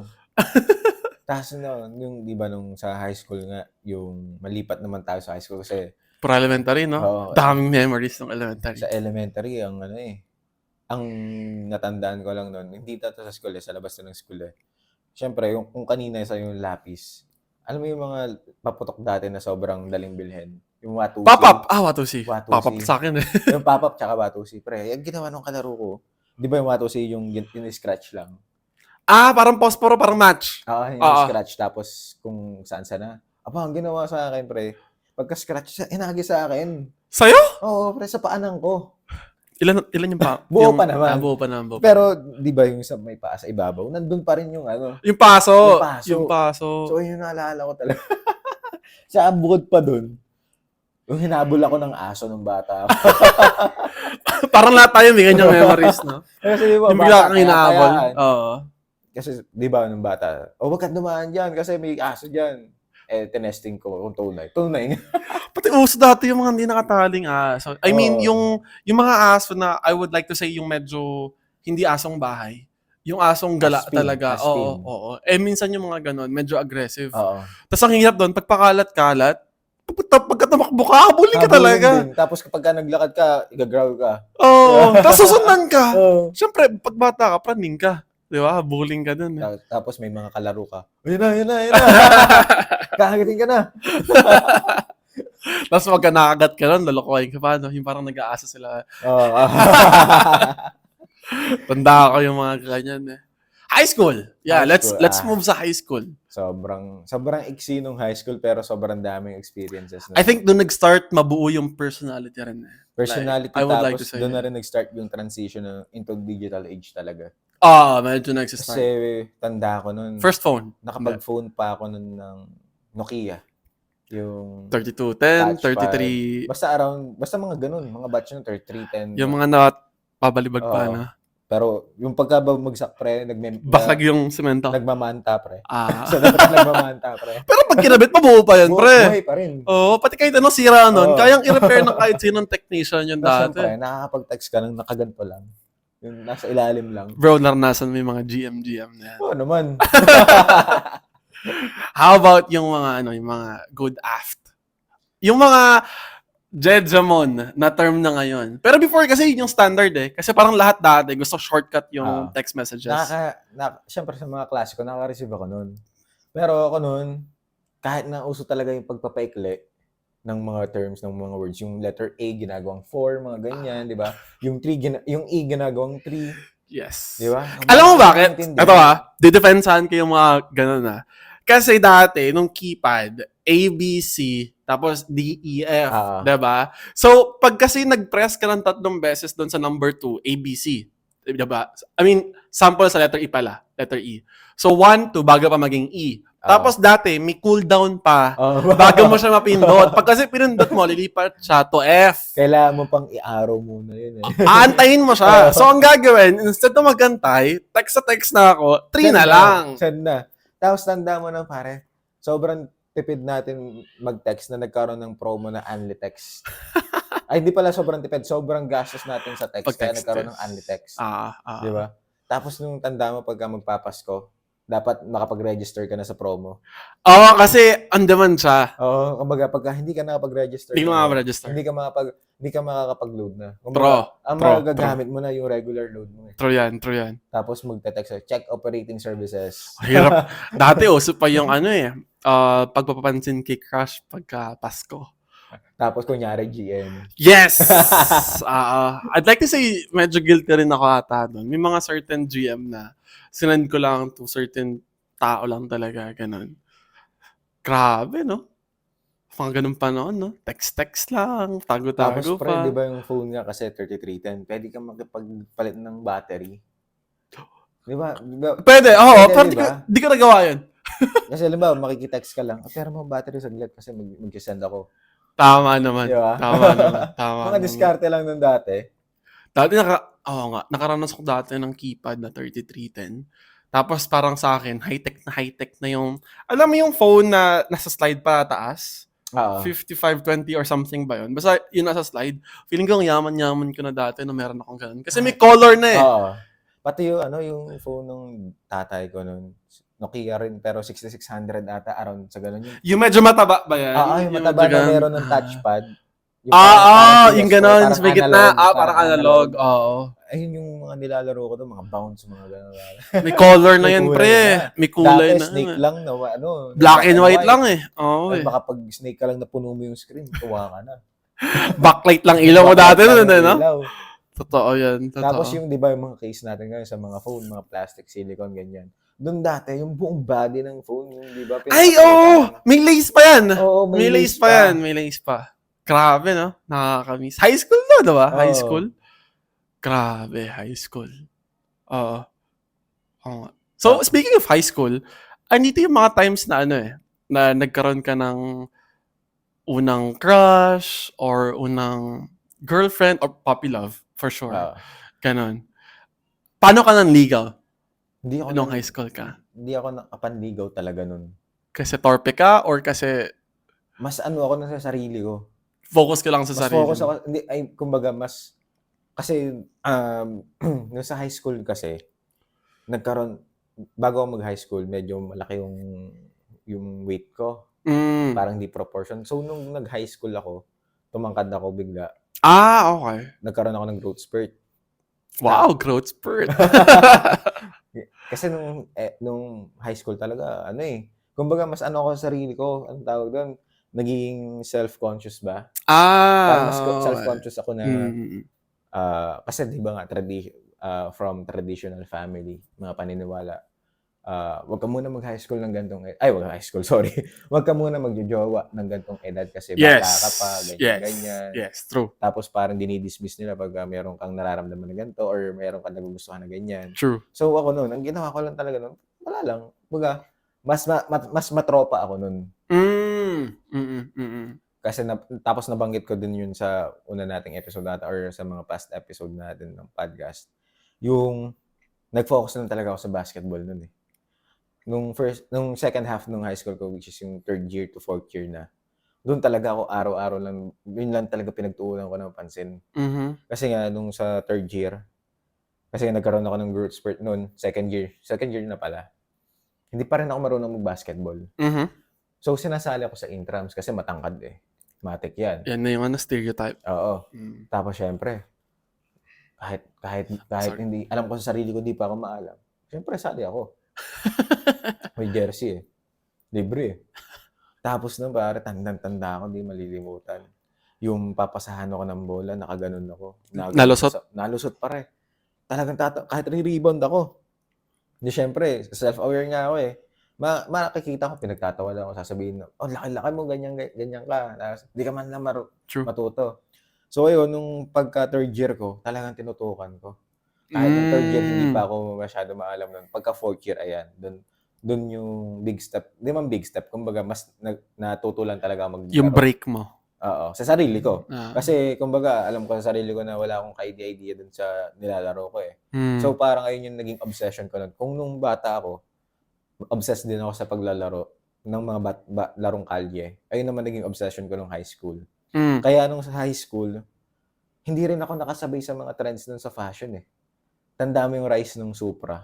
Tapos yung di ba nung sa high school nga, yung malipat naman tayo sa high school kasi para elementary, no? Daming memories ng elementary. Sa elementary, ang natandaan ko lang noon, hindi dito sa school sa labas ng school eh. Siyempre, kung kanina sa yung lapis, alam mo yung mga paputok dati na sobrang daling bilhin? Yung Watusi. Pop-up! Watusi. Pop-up sa akin eh. Yung pop-up tsaka Watusi. Pre, yung ginawa nung kalaro ko, di ba yung Watusi yung scratch lang? Parang posporo, parang match. Yung scratch, tapos kung saan na. Aba, ang ginawa sa akin, pre, pagka-scratch siya, inagi sa akin. Sa'yo? Oo, pre, sa paanan ko. Ilan yung pa? Buo yung, pa naman. buo pa naman. Pero, di ba yung sa may paa sa ibabaw, nandun pa rin yung ano, Yung paso. yung paso. Yung paso. So, yun yung naalala ko talaga. Sa bukod pa dun, yung hinabol ako ng aso ng bata. Parang lahat tayo may ganyang memories, no? Kasi di ba, Yung bigla kang hinahabol. kayaan. Oo. Kasi, di ba, nung bata, wag ka dumaan dyan kasi may aso dyan. Eh, tinesting ko kung tunay. Tunay. Pati uso dati yung mga hindi nakataling aso. I mean, Oo. yung mga aso na I would like to say yung medyo hindi asong bahay. Yung asong gala Aspin, talaga. aspin. Oo. Eh, minsan yung mga ganon, medyo aggressive. Oo. Tapos ang hirap doon, pagpakalat-kalat, pagka tumakbo ka, habulin ka Habulin talaga. din. Tapos kapag ka naglakad ka, igagrowl ka. Oo. Tapos susundan ka. Oo. Siyempre, pag bata ka, praning ka. Di ba? Habulin ka dun. Tapos may mga kalaro ka. Ayun na. Kakagitin ka na. Tapos pagka nakagat ka nun, lalokohin ka pa. No? Yung parang nag-aasa sila. Oo. Tanda ko yung mga ganyan eh. High school. Yeah, High let's school, move sa high school. Sobrang iksi nung high school pero sobrang daming experiences. I think doon nag-start mabuo yung personality rin eh. Personality, I would like tapos to say doon na that. rin nag-start yung transition into digital age talaga. Medyo nag-start. Kasi tanda ko nun, First phone. nakapag-phone pa ako nun ng Nokia. Yung 3210, touchpad. 33, Basta mga ganun, mga batch ng 3310. yung mga napabalibag pa Oo. na. Pero yung pagkabagsak pre, Basag yung semento. nagmamanta pre. Ah. So dapat nagmamanta pre. Pero pag kinabit, mabuo pa yan, pre. Buhay pa rin. Oo, pati kahit anong sira nun, Oo. kayang i-repair ng kahit sinong technician yun Pero dati. syempre, nakakapag-text ka ng nakaganto lang. Yung nasa ilalim lang. Bro, naranasan mo yung mga GM na yan. Oo naman. How about yung mga yung mga good aft? Yung mga Jejamon na term na ngayon. Pero before kasi yun yung standard eh. Kasi parang lahat dati gusto shortcut yung text messages. Syempre sa mga klase ko, nakaka-receive ako nun. Pero ako nun, kahit na uso talaga yung pagpapaikli ng mga terms, ng mga words, yung letter A ginagawang 4, mga ganyan, di ba? Yung E ginagawang 3, Yes. di ba? Alam mo bakit? Ito didefensahan ko yung mga ganun na. Kasi dati, nung keypad, A, B, C, tapos D, E, F, diba? So, pag kasi nag-press ka ng 3 beses doon sa number 2, A, B, C, diba? I mean, sample sa letter E pala, letter E. So, 1, 2, bago pa maging E. Tapos dati, may cooldown pa bago mo siya mapindot. Pag kasi pinindot mo, lilipat siya to F. Kailangan mo pang i-arrow muna yun eh. Aantayin mo siya. So, ang gagawin, instead na magantay, text na ako, 3 na lang. Send na. Tapos tanda mo na pare, sobrang tipid natin mag-text na nagkaroon ng promo na Only Text. Ay, hindi pala sobrang tipid. Sobrang gastos natin sa text. Kaya nagkaroon ng Only Text. Di ba? Tapos nung tanda mo pagka magpapasko, dapat makapag-register ka na sa promo. Oo, kasi on demand siya. Oo, kumbaga pagka hindi ka nakapag-register, Hindi mo makapag-register. Hindi ka makakapag-load na. Ang magagamit mo na yung regular load mo. True yan. Tapos magte-text, check operating services. Hirap. Dati uso pa yung pagpapapansin kay crush pagka Pasko. Tapos kunyari GM. Yes! I'd like to say medyo guilty rin ako ata doon. May mga certain GM na sinend ko lang to certain tao lang talaga, ganun. Grabe, no? Mga ganun pa noon, no? Text lang, tago-tago Tapos, pa. di ba yung phone nga kasi 3310, pwede kang makipagpalit ng battery. Di ba? Pwede, oo. Pwede, Pero diba? di ko nagawa yun. Kasi alam ba, makikitext ka lang, pero mo battery saglit kasi mag-send ako. Tama naman. Diba? Tama Mga diskarte lang nun dati. Dati nakaranas ko dati ng keypad na 3310. Tapos parang sa akin, high-tech na yung, alam mo yung phone na nasa slide pa taas? 5520 or something ba yun? Basta yun nasa slide. Feeling ko ang yaman-yaman ko na dati na meron akong ganun. Kasi may color na eh. Pati yung phone ng tatay ko nun, Nokia rin, pero 6600 ata, around sa ganun yun. Yung medyo mataba ba yan? Yung mataba na meron ng touchpad. Yung ganun, sa may gitna. Parang analog. Ayun yung mga nilalaro ko doon, mga bounce, mga gano'n. May color na yan, pre. May kulay na. Dati snake lang na, black and white lang eh. Makapag-snake ka lang na puno mo yung screen, tuwa ka na. Backlight lang ilaw mo dati nun, no? Totoo yan. Tapos yung, di ba, yung mga case natin ngayon sa mga phone, mga plastic, silicone, ganyan. Doon dati, yung buong body ng phone, yung, di ba? Ay, pinapakita oo! ng- May lace pa yan! Oo, May lace pa yan. May lace pa. Grabe, no? Nakakamiss. High school na, diba? High Oo. school. Grabe, high school. Oo. Oo nga. So, speaking of high school, andito yung mga times na ano na nagkaroon ka ng unang crush or unang girlfriend or puppy love, for sure. Oo. Ganon. Paano ka nanligaw Hindi ako nung high school ka? Hindi ako nakapanligaw talaga nun. Kasi torpe ka or kasi Mas ano ako na sa sarili ko. focus ka lang sa Mas sarili focus mo? ako, hindi, ay, kumbaga, mas, kasi, nung sa high school kasi, bago ako mag-high school, medyo malaki yung weight ko. Mm. Parang di proportion. So, nung nag-high school ako, tumangkad ako bigla. Okay. Nagkaroon ako ng growth spurt. Wow, growth spurt. Kasi nung high school talaga, kumbaga mas ano ako sa sarili ko, anong tawag doon, naging self-conscious ba? Parang mas self-conscious ako na, kasi di ba nga, from traditional family, mga paniniwala, wag ka muna mag-high school ng gantong wag ka muna magjojowa ng gantong edad kasi bata ka pa, ganyan. Yes, true. Tapos parang dinidismiss nila pag meron kang nararamdaman na ganito or meron kang nagugustuhan na ganyan. True. So ako noon, ang ginawa ko lang talaga noon, wala lang. Baga, mas matropa ako noon. Kasi tapos nabanggit ko din yun sa una nating episode natin or sa mga past episode natin ng podcast. Yung nag-focus lang talaga ako sa basketball noon eh. Nung second half ng high school ko, which is yung third year to fourth year na, doon talaga ako araw-araw lang, yun lang talaga pinagtuunan ko ng pansin. Kasi nga, nung sa third year, kasi nagkaroon ako ng growth spurt noon, second year na pala, hindi pa rin ako marunong mag-basketball. So, sinasali ako sa intrams kasi matangkad eh. Matik yan. Yan na yung stereotype. Oo. Tapos, syempre, kahit hindi, alam ko sa sarili ko, di pa ako maalam. Syempre, sali ako. May jersey eh. Libre eh. Tapos na pare, tanda ako, di malilimutan. Yung papasahan ako ng bola, nakaganon ako. Nalusot pare. Talagang kahit re-rebound ako. Hindi, syempre, self-aware nga ako eh. Makikita ko, pinagtatawa lang ako, sasabihin, laki-laki mo, ganyan ka. Hindi ka man lang matuto. So, ayun, nung pagka third year ko, talagang tinutukan ko. Kahit nung third year, hindi pa ako masyado maalam nun. Pagka fourth year, ayan, doon yung big step. Hindi man big step, kumbaga, mas natutulan talaga maglaro. Yung break mo. Oo, sa sarili ko. Kasi, kumbaga, alam ko sa sarili ko na wala akong idea dun sa nilalaro ko eh. So, parang ayun yung naging obsession ko nun. Kung nung bata ako, obsessed din ako sa paglalaro ng mga larong kalye. Ayun naman naging obsession ko nung high school. Kaya nung sa high school, hindi rin ako nakasabay sa mga trends nun sa fashion eh. Tanda mo yung rise ng Supra.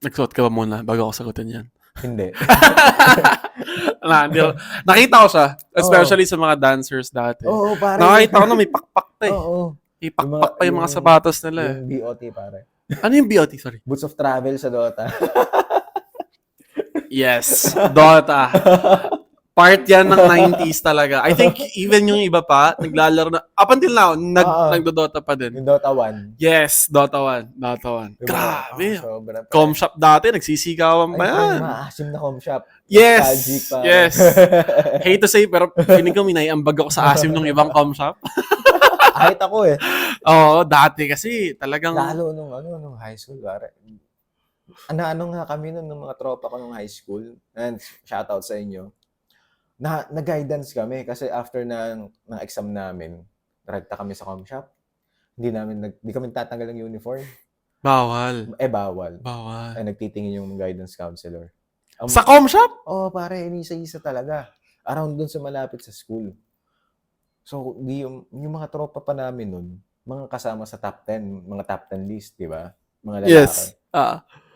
Nagsuot ka ba muna bago ako sagutin yan? Hindi. Nakita ko siya, especially sa mga dancers dati. Oo, pare. Nakita ko na may pakpak pa eh. Oo. May pakpak pa yung mga sapatos nila eh. Yung BOT, pare. Ano yung BOT? Sorry. Boots of Travel sa Dota. Yes, Dota. Part yan ng 90s talaga. I think even yung iba pa, naglalaro na, up until now, nagdo-Dota pa din. Yung Dota 1. Yes, Dota 1. Diba? Grabe. Com shop dati, nagsisigawan pa yan. Ay, maasim na com shop. Yes. Hate to say, pero feeling ko minaiambag ako sa asim ng ibang com shop. Kahit ako eh. Oo, dati kasi talagang... Lalo nung high school, pare. Ano nga kami nung mga tropa ko nung high school, and shoutout sa inyo, na-guidance kami kasi after ng exam namin, direkta kami sa com shop. Hindi kami tatanggal ng uniform. Bawal. Bawal. Ay, nagtitingin yung guidance counselor. Sa com shop? Oo, pare, inisa-isa talaga. Around dun sa malapit sa school. So, yung mga tropa pa namin nun, mga kasama sa top 10, mga top 10 list, di ba? Mga lalaki. Yes.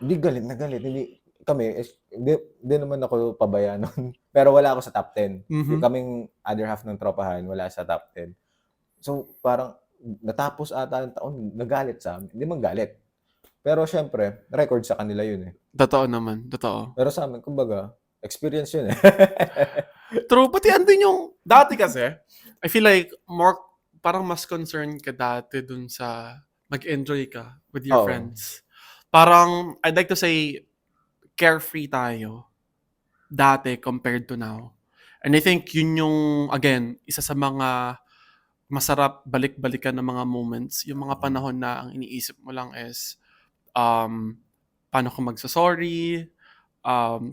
Hindi galit na galit. Hindi naman ako pabaya nun. Pero wala ako sa top 10. Yung kaming other half ng tropahan, wala sa top 10. So, parang natapos ata ng taon, nagalit sa amin. Hindi man galit. Pero syempre, record sa kanila yun eh. Totoo naman. Totoo. Pero sa amin, kumbaga, experience yun eh. True. Pati andun yung, dati kasi, I feel like parang mas concerned ka dati dun sa mag-enjoy ka with your friends. Parang, I'd like to say, carefree tayo dati compared to now. And I think yun yung, again, isa sa mga masarap balik-balikan ng mga moments. Yung mga panahon na ang iniisip mo lang is, paano ko magsasorry,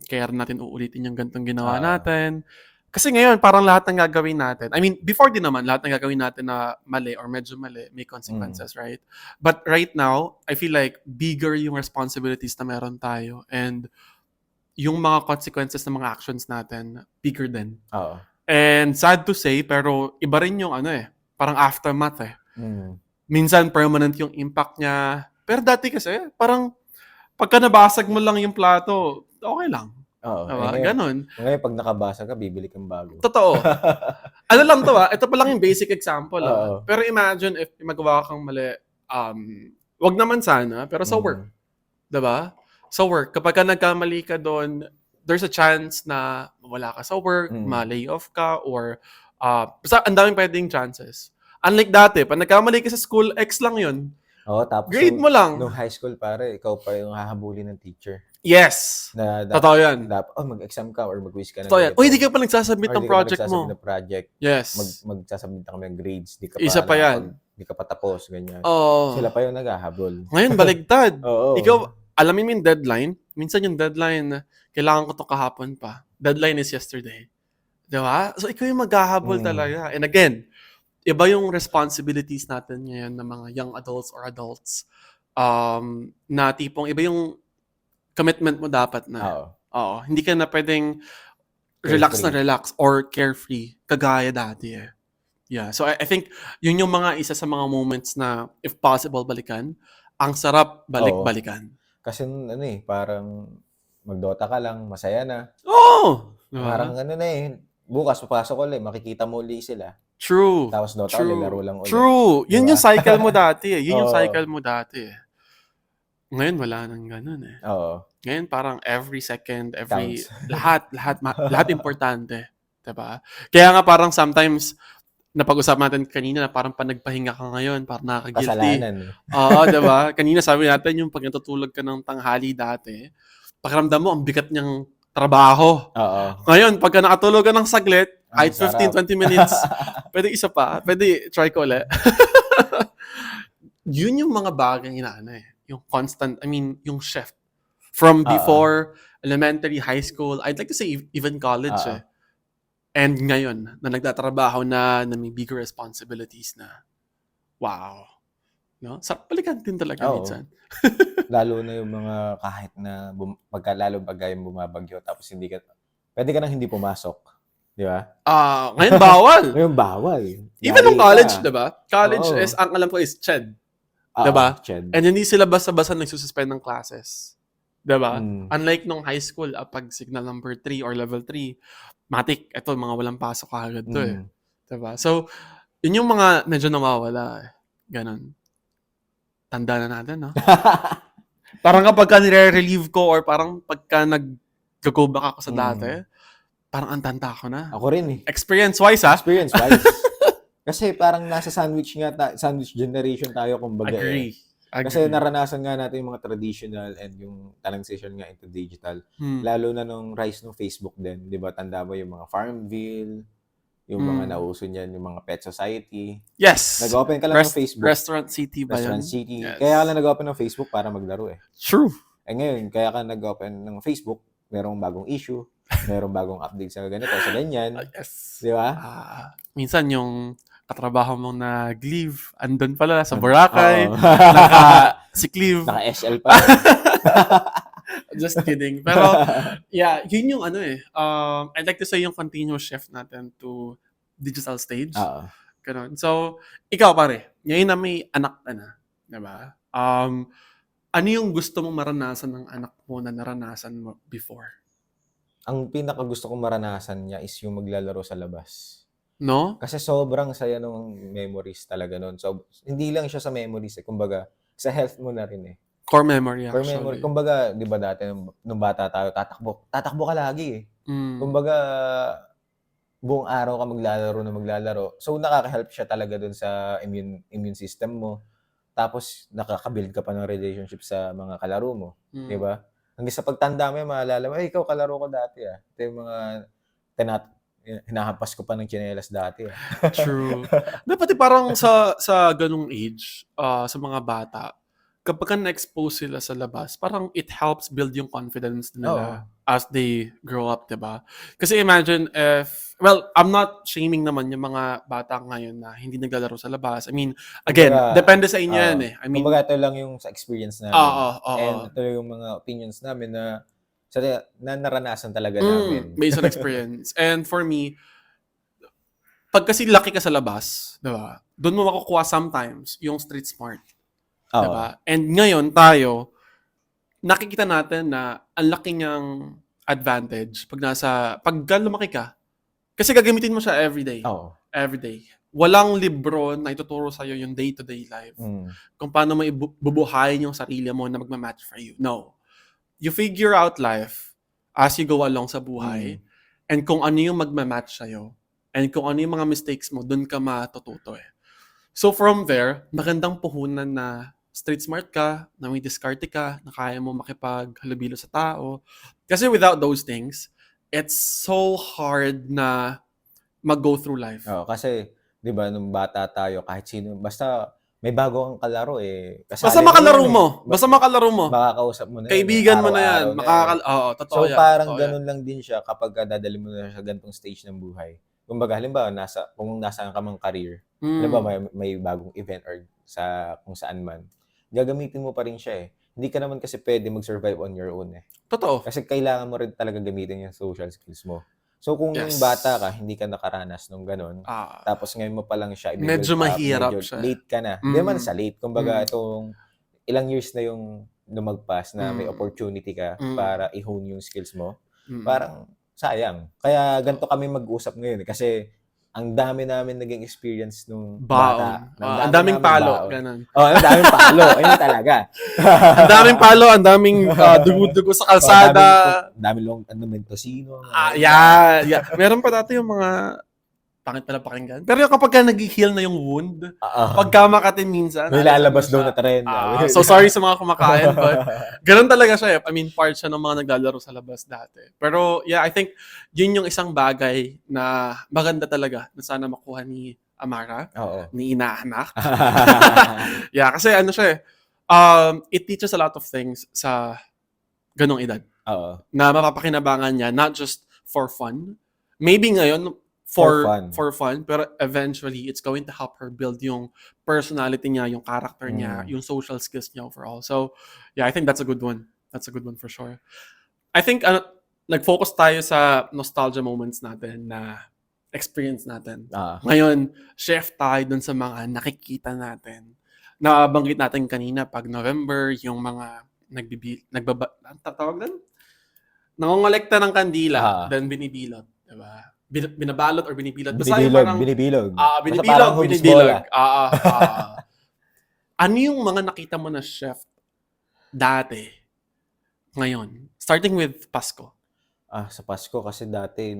kaya rin natin uulitin yung gantong ginawa natin. Kasi ngayon, parang lahat ng gagawin natin, I mean, before din naman, lahat ng gagawin natin na mali or medyo mali, may consequences, right? But right now, I feel like bigger yung responsibilities na meron tayo and yung mga consequences ng mga actions natin, bigger din. Oo. And sad to say, pero iba rin yung parang aftermath eh. Minsan permanent yung impact niya. Pero dati kasi, parang pagka nabasag mo lang yung plato, okay lang. Oo. Diba? Ganon. Ngayon, pag nakabasa ka, bibili kang bago. Totoo. Ano lang to ito pa lang yung basic example. Oo. Pero imagine if magawa kang mali, wag naman sana, pero sa work. Diba? Sa work, kapag ka nagkamali ka doon, there's a chance na wala ka sa work, ma-lay off ka, or basta ang daming pwedeng chances. Unlike dati, pag nagkamali ka sa school, X lang yun. Oo, tapos grade mo lang. Nung high school, pare, ikaw pa yung hahabulin ng teacher. Yes. Totoo yan. Mag-exam ka or mag-quiz ka na. Totoo yan. Uy, di ka pa nagsasubmit ng project mo. Ng project. Yes. Magsasubmit ka ng grades. Di ka pa, isa pa yan. Di ka pa tapos, ganyan. Oh. Sila pa yung naghahabol. Ngayon, baligtad. Oo. Ikaw, alamin mo yung deadline. Minsan yung deadline, kailangan ko to kahapon pa. Deadline is yesterday. Diba? So, ikaw yung maghahabol talaga. And again, iba yung responsibilities natin ngayon ng mga young adults or adults. Na tipong, iba yung commitment mo dapat na. Oo. Hindi ka na pwedeng relax or carefree kagaya dati eh. Yeah. So, I think yun yung mga isa sa mga moments na if possible balikan, ang sarap balik-balikan. Kasi parang mag-Dota ka lang, masaya na. Oo! Diba? Parang bukas papasok ulit, makikita mo ulit sila. True. Tapos Dota ulit, laro lang ulit. True. Yun yung cycle mo dati eh. Yun yung cycle mo dati eh. Ngayon wala nang ganun eh. Oo. Ngayon parang every second, lahat importante. Diba? Kaya nga parang sometimes, napag-usapan natin kanina na parang nagpahinga ka ngayon, parang nakaka-guilty. Kasalanan. Oo, diba? Kanina sabi natin yung pag natutulog ka ng tanghali dati, pakiramdam mo, ang bigat niyang trabaho. Oo. Ngayon, pagka nakatulog ka ng saglit, kahit 15-20 minutes, pwede isa pa, pwede try ko ulit. Yun yung mga bagay na yung constant, yung shift. From before elementary, high school, I'd like to say even college eh. And ngayon, na nagtatrabaho na may bigger responsibilities na. Wow. No? Sarap balikan din talaga minsan. Lalo na yung mga kahit na lalo pag yung bumabagyo tapos pwede ka nang hindi pumasok. Di ba? Ngayon bawal. Ngayon bawal. Even nung college, di ba? College is, ang alam ko is CHED. Di ba? And hindi sila basta-basta nagsususpend ng classes. Di ba? Unlike nung high school, pag signal number 3 or level 3, matik, eto, mga walang pasok agad to eh. Diba? So, yun yung mga medyo nawawala eh. Ganon. Tanda na natin, no? Parang kapag nire-relieve ko or parang pagka nag-go back ako sa dati, parang ang tanda ko na. Ako rin eh. Experience-wise, ha? Experience-wise. Kasi parang nasa sandwich generation tayo, kumbaga. Agree. Kasi naranasan nga natin yung mga traditional and yung transition nga into digital. Lalo na nung rise ng Facebook din. Di ba? Tanda mo yung mga Farmville, yung mga nauso niyan, yung mga Pet Society. Yes! Nag-open ka lang ng Facebook. Restaurant City ba Restaurant yun? City. Yes. Kaya ka lang nag-open ng Facebook para maglaro eh. True. Ngayon, kaya ka nag-open ng Facebook, merong bagong issue, merong bagong update sa ganito, sa ganyan. Yes. Di ba? Minsan yung katrabaho mong nag-leave, andun pala sa Boracay, naka-sick leave. Naka-SL pa. Just kidding. Pero, yeah, yun yung I'd like to say yung continuous shift natin to digital stage. Ganun. So, ikaw pare, ngayon na may anak ka na, diba? Ano yung gusto mong maranasan ng anak mo na naranasan mo before? Ang pinaka gusto kong maranasan niya is yung maglalaro sa labas. No? Kasi sobrang saya nung memories talaga nun. So, hindi lang siya sa memories eh. Kumbaga, sa health mo na rin eh. Core memory actually. Core memory. Kumbaga, di ba dati, nung bata tayo, tatakbo ka lagi eh. Kumbaga, buong araw ka maglalaro. So, nakaka-help siya talaga dun sa immune system mo. Tapos, nakaka-build ka pa ng relationship sa mga kalaro mo. Di ba? hanggang sa pagtanda mo yan, maalala mo, ikaw kalaro ko dati ah. Ito yung mga hinahampas ko pa ng tsinelas dati ah. True. Dapat parang sa ganung age, sa mga bata, kapag na-expose sila sa labas, parang it helps build yung confidence nila as they grow up, diba? Kasi imagine if, well, I'm not shaming naman yung mga bata ngayon na hindi naglalaro sa labas. I mean, again, Kumbaga, depende sa inyo yan eh. I mean, kumbaga ito lang yung sa experience namin. And ito yung mga opinions namin na naranasan talaga namin. Based on experience. And for me, pag kasi laki ka sa labas, diba? Doon mo makukuha sometimes yung street smart. Diba? And ngayon tayo, nakikita natin na ang laki niyang advantage pag lumaki ka. Kasi gagamitin mo siya everyday. Everyday. Walang libro na ituturo sa'yo yung day-to-day life. Kung paano mo ibubuhayin yung sarili mo na magmamatch for you. No. You figure out life as you go along sa buhay and kung ano yung magmamatch sa'yo and kung ano yung mga mistakes mo, dun ka matututo eh. So from there, magandang puhunan na street smart ka, na may diskarte ka, na kaya mo makipaghalubilo sa tao. Kasi without those things, it's so hard na mag-go through life. Kasi, di ba, nung bata tayo, kahit sino, basta may bago kang kalaro eh. Basta makalaro mo. Basta makalaro mo. Makakausap mo na yan. Kaibigan mo na yan. Totoo yan. So parang ganun lang din siya kapag dadali mo na sa ganitong stage ng buhay. Kumbaga, halimbawa, kung nasaan ka mang career, halimbawa may bagong event or kung saan man, gagamitin mo pa rin siya eh. Hindi ka naman kasi pwede mag-survive on your own eh. Totoo. Kasi kailangan mo rin talaga gamitin yung social skills mo. So kung yung bata ka, hindi ka nakaranas nung ganun, tapos ngayon mo pa lang siya, medyo mahirap siya. Late ka na. Hindi man sa late. Kumbaga itong ilang years na yung lumagpas na may opportunity ka para i-hone yung skills mo. Parang sayang. Kaya ganito kami mag-usap ngayon kasi ang dami namin naging experience nung bata. Ang daming palo. Ganun. Ang daming palo. Ayun talaga. Ang daming palo, ang daming dugo-dugo sa kalsada. Daming mentosino. Yeah. Meron pa dati yung mga pangit pala pakinggan. Pero kapag nag-heal na yung wound, pagka makatin minsan, may lalabas daw na trend. So sorry sa mga kumakain, but ganun talaga siya. I mean, part siya ng mga naglalaro sa labas dati. Pero yeah, I think yun yung isang bagay na maganda talaga na sana makuha ni Amara, ni inaanak. Yeah, kasi ano siya it teaches a lot of things sa ganong edad. Na mapapakinabangan niya, not just for fun. Maybe ngayon, for fun, pero eventually it's going to help her build yung personality niya, yung character niya, yung social skills niya overall. So, yeah, I think that's a good one. That's a good one for sure. I think nag-focus tayo sa nostalgia moments natin na experience natin. Ngayon, shift tayo dun sa mga nakikita natin. Nabanggit natin kanina pag November, yung mga nangongolekta ng kandila, then binibilot, diba? Binabalot or binibilot. Binibilog. Binibilog. Ano yung mga nakita mo na chef dati, ngayon? Starting with Pasko. Sa Pasko kasi dati,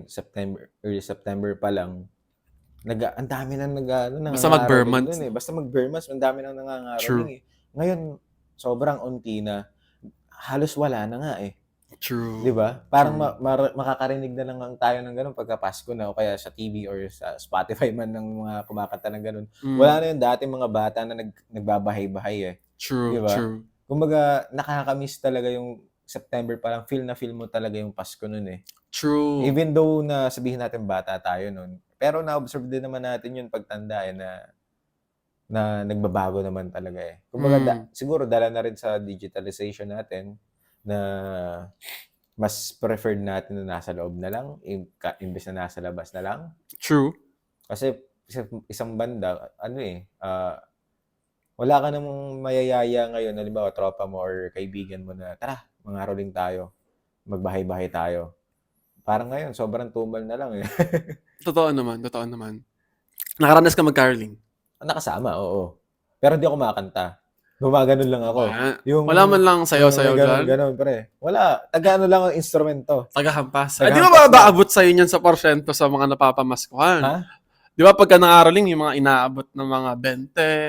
early September pa lang, ang dami nang basta mag-Burmans. Basta mag-Burmans, ang dami nang nangangaroling eh. Ngayon, sobrang unti na. Halos wala na nga eh. True. Di ba? Parang makakarinig na lang tayo ng ganun pagka Pasko na o kaya sa TV or sa Spotify man ng mga kumakanta ng ganun. Wala na yung dati mga bata na nagbabahay-bahay eh. True, diba? True. Kumbaga, nakakamiss talaga yung September, parang feel mo talaga yung Pasko nun eh. True. Even though na sabihin natin bata tayo nun. Pero na-observe din naman natin yun pagtanda eh na nagbabago naman talaga eh. Kumbaga, siguro dala na rin sa digitalization natin na mas preferred natin na nasa loob na lang imbes na nasa labas na lang. True. Kasi isang banda, wala ka namang mayayaya ngayon, halimbawa tropa mo or kaibigan mo na, tara, mangaroling tayo, magbahay-bahay tayo. Parang ngayon, sobrang tumal na lang eh. Totoo naman. Nakaranas ka mag-caroling? Nakasama, oo. Pero hindi ako makakanta. Gumaganon lang ako. Wala man lang sayo-sayo dyan? Ganon, pre. Wala. Taga-ano lang ang instrumento. Taga-hampas. Di ba ba aabot sa'yo niyan sa porsyento sa mga napapamaskuhan? Ha? Di Di ba pagka nangaroling, yung mga inaabot ng mga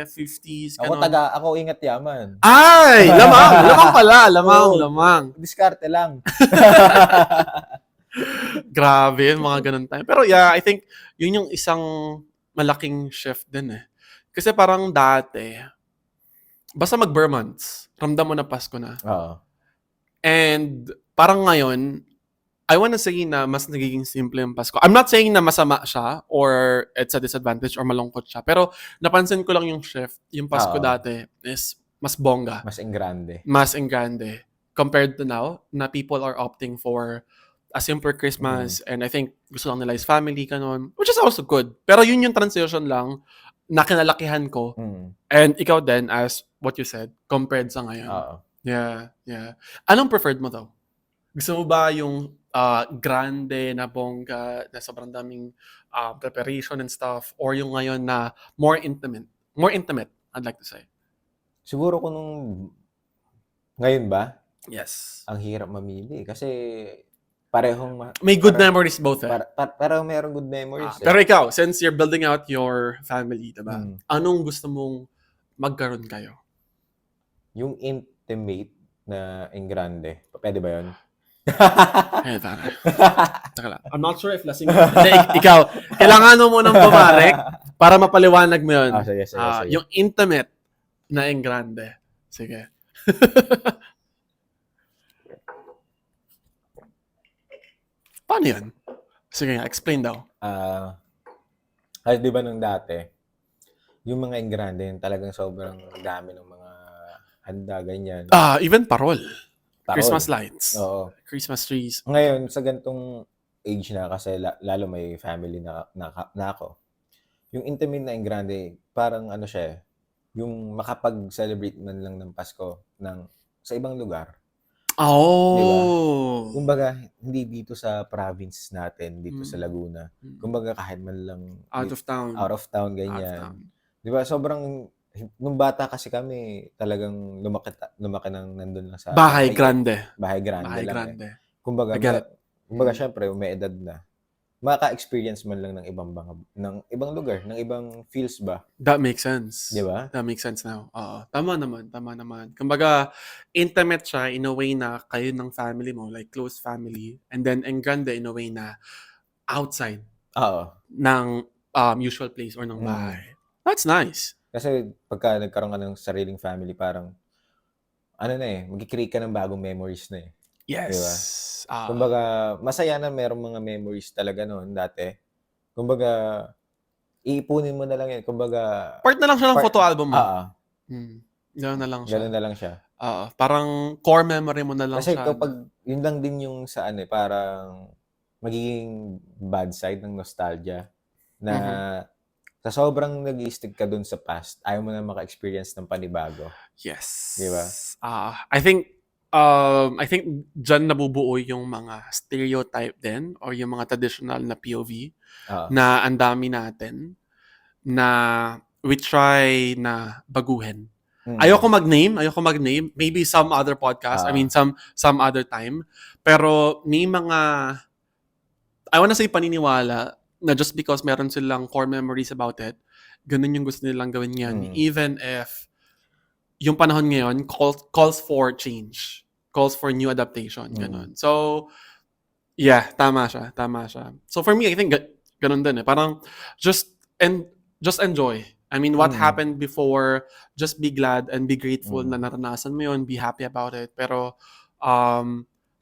20, 50s, ganun. Ako ingat yaman. Ay! Lamang pala. Oo. Lamang. Diskarte lang. Grabe yun, mga ganun time. Pero yeah, I think yun yung isang malaking shift din eh. Kasi parang dati, basta mag-bare months, ramdam mo na Pasko na. Oo. And parang ngayon, I wanna say na mas nagiging simple yung Pasko. I'm not saying na masama siya or it's a disadvantage or malungkot siya. Pero napansin ko lang yung shift. Yung Pasko Oo. dati is mas bongga. Mas engrande. Mas engrande. Compared to now, na people are opting for a simpler Christmas. And I think gusto lang nila is family, kanon. Which is also good. Pero yun yung transition lang na kinalakihan ko. And ikaw din, as what you said, compared sa ngayon. Oo. Yeah. Anong preferred mo daw? Gusto mo ba yung grande na bongga na sobrang daming preparation and stuff, or yung ngayon na more intimate, I'd like to say? Siguro kung ngayon ba, Yes. ang hirap mamili kasi parehong May good memories both eh. parang merong good memories. Pero ikaw, since you're building out your family, diba? Anong gusto mong magkaroon kayo? Yung intimate na engrande. Pwede ba yun? Eh, tara. Taka lang. I'm not sure if lasing. Hindi, ikaw, kailangan mo munang bumarek para mapaliwanag mo yun. Sige. Yung intimate na engrande. Sige. Paano yun? Sige nga, explain daw. Di ba nung dati, yung mga engrande, yung talagang sobrang dami ng mga handa, ganyan. Even parol. Parol. Christmas lights. Oo. Christmas trees. Ngayon, sa gantong age na, kasi lalo may family na ako, yung intimate na engrande, parang ano siya, yung makapag-celebrate man lang ng Pasko sa ibang lugar. Oh. Diba? Kumbaga, hindi dito sa province natin, dito sa Laguna. Kumbaga, kahit man lang out of town, ganyan. Diba? Sobrang, nung bata kasi kami, talagang lumaki nang nandun lang sa Bahay grande. Bahay grande lang. Kumbaga, syempre, may edad na. Maka-experience man lang ng ibang lugar, ng ibang feels ba? That makes sense. Di ba? That makes sense now. Tama naman. Kumbaga, intimate siya in a way na kayo ng family mo, like close family, and then engrande in a way na outside ng usual place or ng bahay. That's nice. Kasi pagka nagkaroon ka ng sariling family, parang mag-create ka ng bagong memories na eh. Yes. Diba? Kumbaga, masaya na merong mga memories talaga noon dati. Kumbaga, iipunin mo na lang yan. Kumbaga, part na lang siya ng photo album mo. Gano'n na lang siya. Parang core memory mo na lang kasi siya. Kasi kapag, yun lang din yung parang magiging bad side ng nostalgia na sa sobrang nag-i-stick ka dun sa past, ayaw mo na maka-experience ng panibago. Yes. Diba? I think dyan nabubuo yung mga stereotype din or yung mga traditional na POV na ang dami natin na we try na baguhin. Ayoko mag-name. Maybe some other podcast. Some other time. Pero may mga, I wanna say paniniwala na just because meron silang core memories about it, ganun yung gusto nilang gawin yan. Even if yung panahon ngayon calls for change. Calls for new adaptation. Ganun. So, yeah, tama siya. So for me, I think ganun din eh. Parang just enjoy. I mean, what happened before, just be glad and be grateful na naranasan mo yun, be happy about it. Pero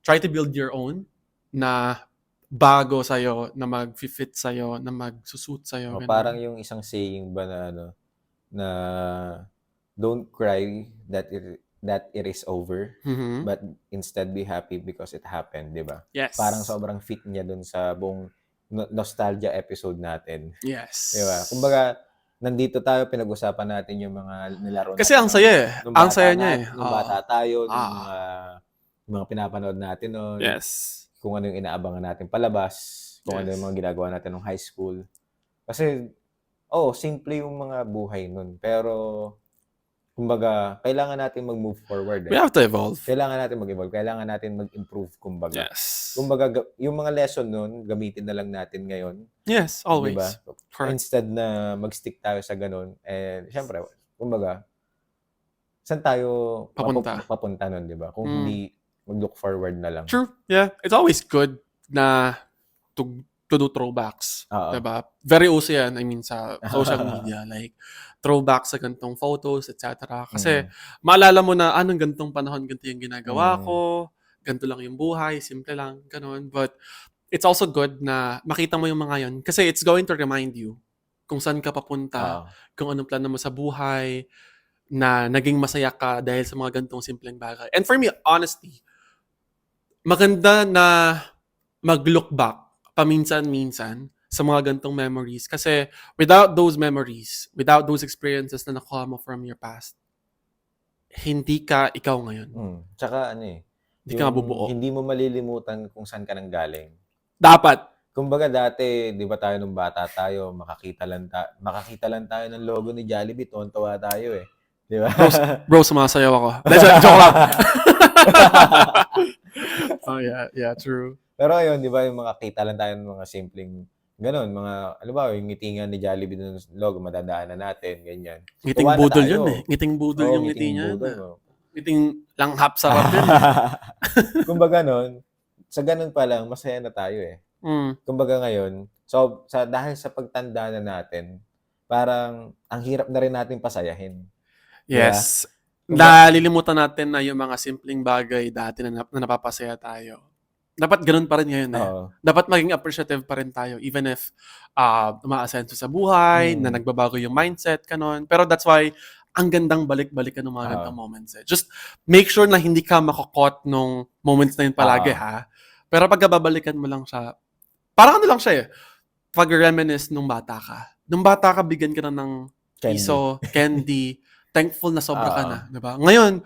try to build your own na bago sa'yo, na mag-fit sa'yo, na mag-susuit sa'yo. Parang yung isang saying ba na don't cry that it is over, but instead be happy because it happened, di ba? Yes. Parang sobrang fit niya dun sa buong nostalgia episode natin. Yes. Di ba? Kumbaga, nandito tayo, pinag-usapan natin yung mga nilaro natin. Kasi ang saya eh. Ang saya niya eh. Nung bata tayo, nung mga pinapanood natin noon. Yes. Kung ano yung inaabangan natin palabas, kung ano yung mga ginagawa natin nung high school. Kasi, simple yung mga buhay nun. Pero, kumbaga, kailangan natin mag-move forward We have to evolve. Kailangan natin mag-evolve. Kailangan natin mag-improve, kumbaga. Yes. Kumbaga, yung mga lesson nun, gamitin na lang natin ngayon. Yes, always. Diba? Correct. Instead na mag-stick tayo sa ganun. And, syempre, kumbaga, saan tayo papunta nun, diba? Kung hindi mag-look forward na lang. True. Yeah. It's always good na to do throwbacks. Diba? Very uso yan, I mean, sa social media. Like, throwbacks sa gantong photos, etc. Kasi, maalala mo na, anong gantong panahon, ganito yung ginagawa ko, ganito lang yung buhay, simple lang, ganun. But, it's also good na makita mo yung mga yun. Kasi it's going to remind you kung saan ka papunta, kung anong plano mo sa buhay, na naging masaya ka dahil sa mga gantong simpleng bagay. And for me, honestly, maganda na mag-look back paminsan-minsan sa mga gantong memories. Kasi without those memories, without those experiences na nakuha mo from your past, hindi ka ikaw ngayon. Tsaka hindi ka mabubuo. Hindi mo malilimutan kung saan ka nang galing. Dapat. Kumbaga dati, di ba tayo nung bata tayo, makakita lang tayo ng logo ni Jollibee, tuwan-tuwa tayo eh. Di ba? Bro, sumasayaw ako. Joke lang. Oh yeah, true. Pero ayun, di ba, yung makakita lang tayo ng mga simpleng ganun, mga, ano ba, yung ngitingan ni Jollibee ng logo, madadaanan natin, ganyan. Ngiting budol yun eh. Ngiting budol yung ngiti niya. Ngiting langhap sarap yun. Kumbaga nun, sa ganun pa lang, masaya na tayo eh. Kumbaga ngayon, so dahil sa pagtanda na natin, parang ang hirap na rin natin pasayahin. Yes. Nalilimutan natin na yung mga simpleng bagay dati na napapasaya tayo. Dapat ganun pa rin ngayon eh. Dapat maging appreciative pa rin tayo even if umaasenso sa buhay, na nagbabago yung mindset, kanon. Pero that's why ang gandang balik-balikan ng mga gandang moments eh. Just make sure na hindi ka makakot nung moments na yun palagi ha. Pero pag babalikan mo lang siya, parang ano lang siya eh. Pag-reminisce nung bata ka. Nung bata ka, bigyan ka na ng piso, candy, thankful na sobra ka na. Diba? Ngayon,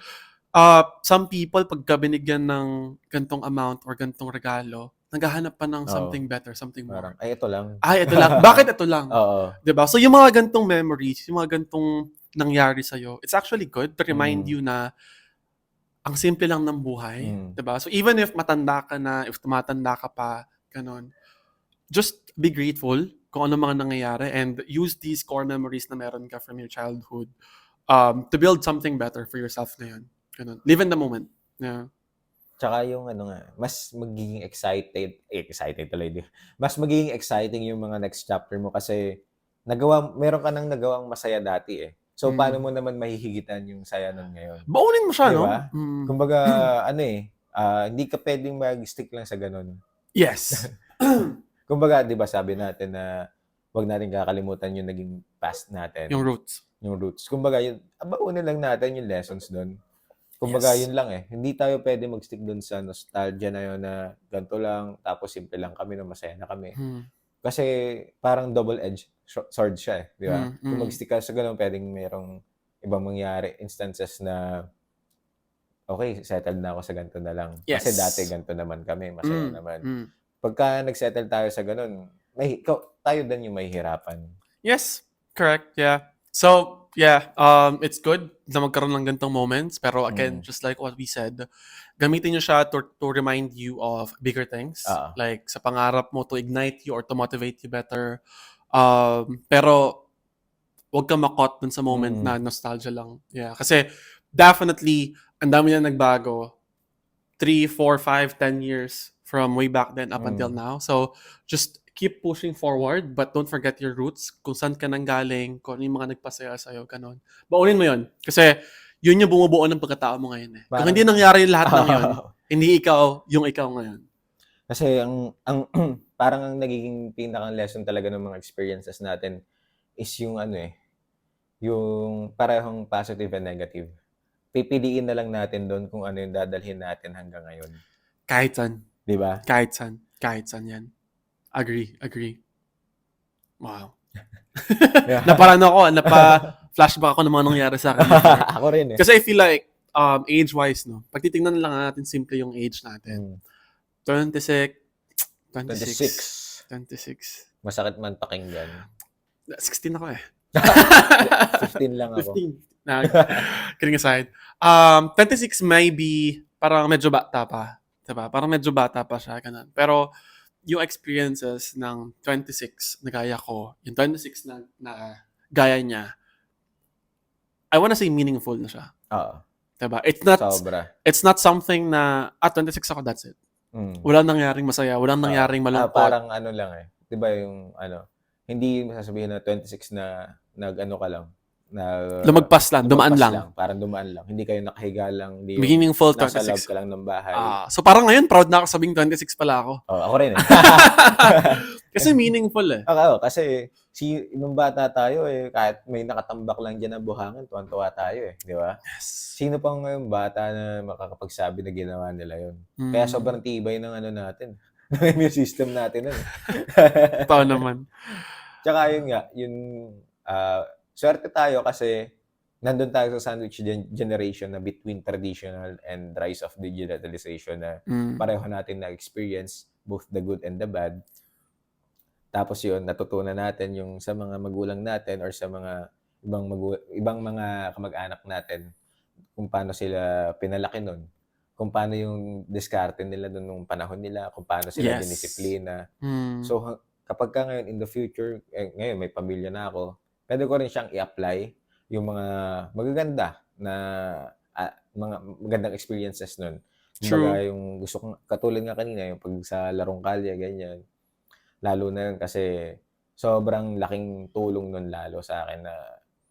some people, pagka binigyan ng gantong amount or gantong regalo, naghahanap pa ng something better, something more. Parang, ito lang. Ito lang. Bakit ito lang? Diba? So, yung mga gantong memories, yung mga gantong nangyari sa'yo, it's actually good to remind you na ang simple lang ng buhay. Diba? So, even if matanda ka na, if tumatanda ka pa, ganon, just be grateful kung ano mga nangyayari and use these core memories na meron ka from your childhood to build something better for yourself ngayon. Ganun. Live in the moment. Yeah. Tsaka yung mas magiging excited tuloy. Mas magiging exciting yung mga next chapter mo kasi meron ka nang nagawang masaya dati eh. So, paano mo naman mahihigitan yung saya nun ngayon? Baunin mo siya, diba? No? Kumbaga, hindi ka pwedeng mag-stick lang sa ganun. Yes. Kumbaga, di ba sabi natin na huwag natin kakalimutan yung naging past natin. Yung roots. Kumbaga, baunin lang natin yung lessons doon. Kumbaga, yun lang eh. Hindi tayo pwede mag-stick doon sa nostalgia na yun na ganito lang, tapos simple lang kami na masaya na kami. Kasi parang double-edged sword siya eh. Di ba? Kung mag-stick ka sa ganun, pwedeng mayroong ibang mangyari, instances na okay, settled na ako sa ganito na lang. Yes. Kasi dati ganito naman kami, masaya naman. Pagka nag-settle tayo sa ganun, tayo din yung mahihirapan. Yes, correct. Yeah. So, yeah, it's good na magkaroon ng ganitong moments. Pero again, just like what we said, gamitin nyo siya to remind you of bigger things. Like sa pangarap mo to ignite you or to motivate you better. Pero huwag kang makot dun sa moment na nostalgia lang. Yeah, kasi definitely, ang dami na nagbago. 3, 4, 5, 10 years from way back then up until now. So, just keep pushing forward, but don't forget your roots. Kung saan ka nang galing, kung ano yung mga nagpasaya sa'yo, ganon. Baunin mo yun. Kasi, yun yung bumubuo ng pagkatao mo ngayon eh. Kung hindi nangyari lahat ng yun, hindi ikaw yung ikaw ngayon. Kasi, parang ang nagiging pinakang lesson talaga ng mga experiences natin is yung yung parehong positive and negative. Pipiliin na lang natin doon kung ano yung dadalhin natin hanggang ngayon. Kahit saan. Diba? Kahit saan yan. Agree. Wow. Napa-flashback ako ng mga nangyari sa akin. Ako rin eh. Kasi I feel like, age-wise, no? Pag titingnan lang natin simple yung age natin. 26. 26. Masakit man pakinggan. 16 ako eh. 15 lang ako. 15. Kidding aside. 26 may be parang medyo bata pa. Diba? Parang medyo bata pa siya. Ganun. Pero yung experiences ng 26 na gaya ko, yung 26 na gaya niya, I wanna say meaningful na siya. Oo. Diba? Sobra. It's not something na, 26 ako, that's it. Walang nangyaring masaya, walang nangyaring malungkot. Parang ano lang eh. 'Di ba yung hindi masasabihin na 26 na nag-ano ka lang, lumagpas lang, dumaan lang. Parang dumaan lang. Hindi kayo nakahiga lang, hindi Meaningful nasa 26. loob ka lang ng bahay. So parang ngayon, proud na ako sabing 26 pala ako. Ako rin eh. Kasi meaningful eh. Kasi nung bata tayo kahit may nakatambak lang dyan ng buhangin, tuwan-tuwa tayo eh. Di ba? Yes. Sino pang ngayon bata na makakapagsabi na ginawa nila yun? Kaya sobrang tibay ng natin. Ng immune system natin. Totoo naman. Tsaka yun nga, swerte tayo kasi nandun tayo sa sandwich generation na between traditional and rise of digitalization na pareho natin na-experience both the good and the bad. Tapos yun, natutunan natin yung sa mga magulang natin or sa mga ibang mga kamag-anak natin kung paano sila pinalaki nun. Kung paano yung diskarte nila nun nung panahon nila, kung paano sila dinisiplina. So, kapag ka ngayon in the future, ngayon may pamilya na ako, pwede ko rin siyang i-apply yung mga magaganda na mga magandang experiences nun. Kumbaga yung gusto kong, katulad nga kanina, yung pag sa larong kalye, ganyan. Lalo na yun kasi sobrang laking tulong nun lalo sa akin na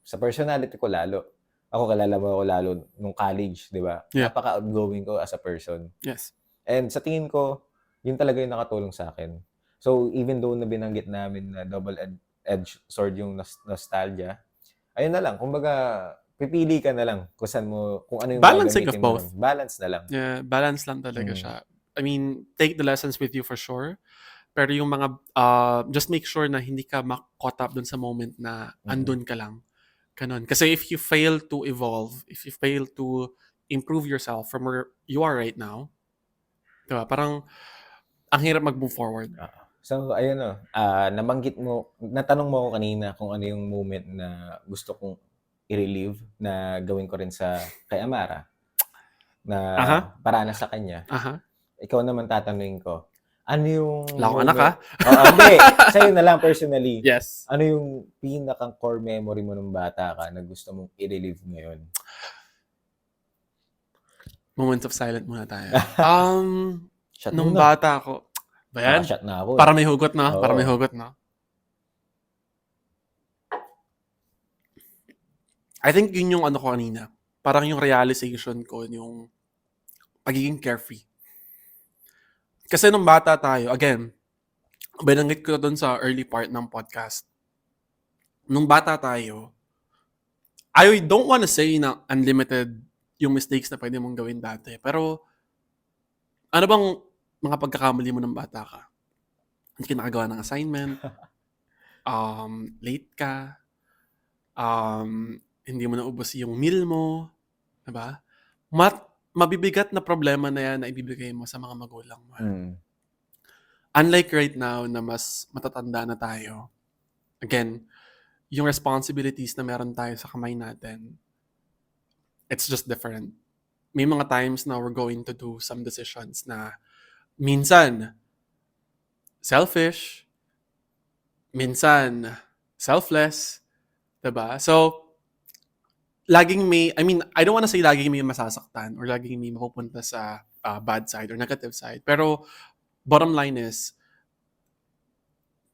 sa personality ko lalo. Ako kilala mo ako lalo nung college, di ba? Yeah. Napaka-outgoing ko as a person. Yes. And sa tingin ko, yun talaga yung nakatulong sa akin. So, even though na binanggit namin na double-edged sword yung nostalgia, ayun na lang. Kumbaga, pipili ka na lang kung ano yung balancing of both. Balance na lang. Yeah, balance lang talaga siya. I mean, take the lessons with you for sure. Pero yung mga, just make sure na hindi ka caught up dun sa moment na andun ka lang. Ganun. Kasi if you fail to evolve, if you fail to improve yourself from where you are right now, diba? Parang, ang hirap mag-move forward. So, ayun natanong mo ako kanina kung ano yung moment na gusto kong i-relive na gawin ko rin kay Amara na para na sa kanya. Ikaw naman tatanungin ko, ano yung wala akong anak ha? Hindi, sa'yo na lang personally. Yes. Ano yung pinakang core memory mo nung bata ka na gusto mong i-relive ngayon? Moment of silence muna tayo. Shot nung muna. Bata ako, ba yan? Shot na ako. Para may hugot na. Oo. Para may hugot na. I think yun yung ano ko kanina. Parang yung realization ko, yung pagiging carefree. Kasi nung bata tayo, again, binanggit ko doon sa early part ng podcast. Nung bata tayo, I don't wanna say na unlimited yung mistakes na pwede mong gawin dati. Pero, ano bang mga pagkakamali mo ng bata ka? Hindi ka nakagawa ng assignment, late ka, hindi mo naubos yung meal mo, diba? Mabibigat na problema na yan na ibibigay mo sa mga magulang mo. Unlike right now na mas matatanda na tayo, again, yung responsibilities na meron tayo sa kamay natin, it's just different. May mga times na we're going to do some decisions na minsan selfish, minsan selfless, diba? So, I don't wanna say laging may masasaktan or laging may mapupunta sa bad side or negative side. Pero, bottom line is,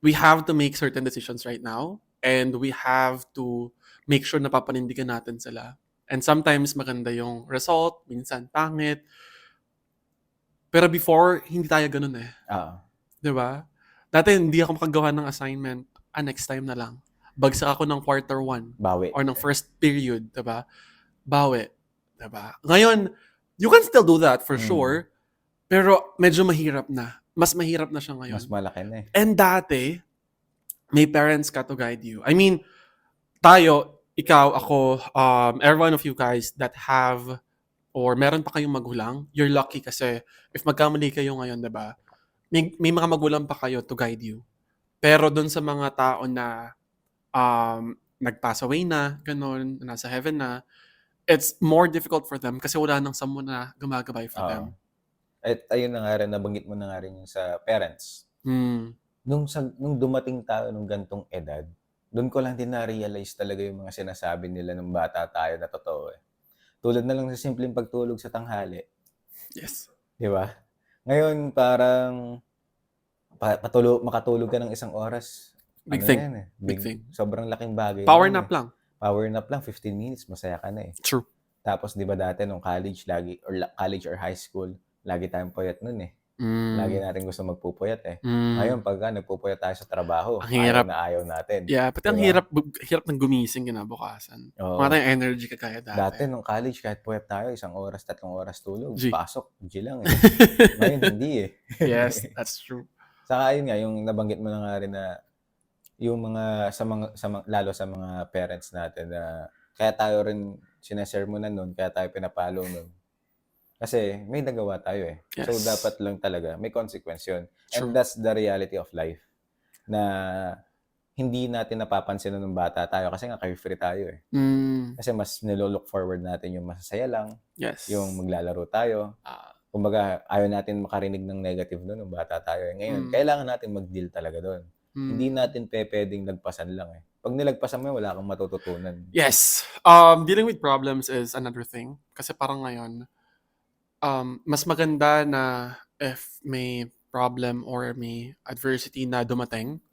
we have to make certain decisions right now and we have to make sure na papanindigan natin sila. And sometimes maganda yung result, minsan pangit. Pero before, hindi tayo ganun eh. Diba? Dati hindi ako makagawa ng assignment. Next time na lang. Bagsak ako ng quarter 1. Bawi. Or ng first period, diba? Bawi. Diba? Ngayon, you can still do that for sure. Pero medyo mahirap na. Mas mahirap na siya ngayon. Mas malaki na eh. And dati, may parents ka to guide you. I mean, tayo, ikaw, ako, every one of you guys that have or meron pa kayong magulang, you're lucky kasi if magkamali kayo ngayon, diba? May mga magulang pa kayo to guide you. Pero dun sa mga tao na nag-pass away na, ganun, nasa heaven na, it's more difficult for them kasi wala nang someone na gumagabay for Oo. them. At ayun na nga rin, nabanggit mo na nga rin yung sa parents. Mm. Nung dumating tayo nung gantong edad, doon ko lang din na-realize talaga yung mga sinasabi nila nung bata tayo na totoo eh. Tulad na lang sa simpleng pagtulog sa tanghali, Yes. di ba? Ngayon parang makatulog ka ng 1 oras. Big Ano thing. yan eh. Big thing. Sobrang laking bagay Power na yun nap lang. Power nap lang, 15 minutes, masaya ka na eh. True. Tapos di ba dati nung college, college or high school, lagi tayong puyat nun eh. Lagi natin gusto magpupuyat eh. Ngayon, pagka nagpupuyat tayo sa trabaho, Ang hirap. ayaw natin. Yeah, pati ang Diba? hirap ng gumising kinabukasan. Oo. Wala tayong energy kagaya dati. Dati nung college, kahit puyat tayo, 1 oras, 3 oras tulog, G. pasok, G lang eh. Ngayon, hindi eh. Yes, that's true. Saka ayun nga, yung nabanggit mo na nga rin na yung mga, lalo sa mga parents natin na kaya tayo rin sinesermonan nun, kaya tayo pinapalo nun. Kasi may nagawa tayo eh. Yes. So, dapat lang talaga, may consequence yun. True. And that's the reality of life. Na hindi natin napapansin nung bata tayo kasi nga carefree tayo eh. Kasi mas nilolook forward natin yung masasaya lang, Yes. yung maglalaro tayo. Kumbaga, ayaw natin makarinig ng negative doon nung bata tayo. Ngayon, kailangan natin mag-deal talaga doon. Hindi natin pwedeng lagpasan lang eh. Pag nilagpasan mo, wala kang matututunan. Yes. Dealing with problems is another thing. Kasi parang ngayon, mas maganda na if may problem or may adversity na dumating,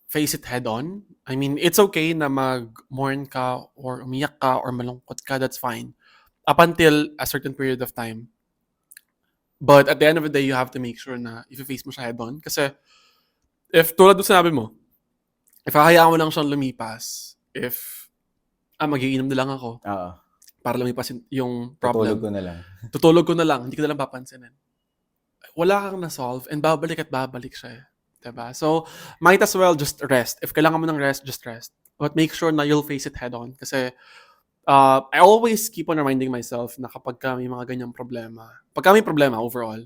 face it head on. I mean, it's okay na mag-mourn ka or umiyak ka or malungkot ka, that's fine. Up until a certain period of time. But at the end of the day, you have to make sure na i-face mo siya head on. Kasi if tulad doon sinabi mo, if hahayaan mo lang siyang lumipas, if magiinom na lang ako Oo. para lumipas yung problem. Tutulog ko na lang. Tutulog ko na lang, hindi ko na lang papansinin. Wala kang na-solve and babalik at babalik siya eh. Diba? So, might as well just rest. If kailangan mo ng rest, just rest. But make sure na you'll face it head on. Kasi I always keep on reminding myself na kapag may mga ganyang problema, pagka may problema overall,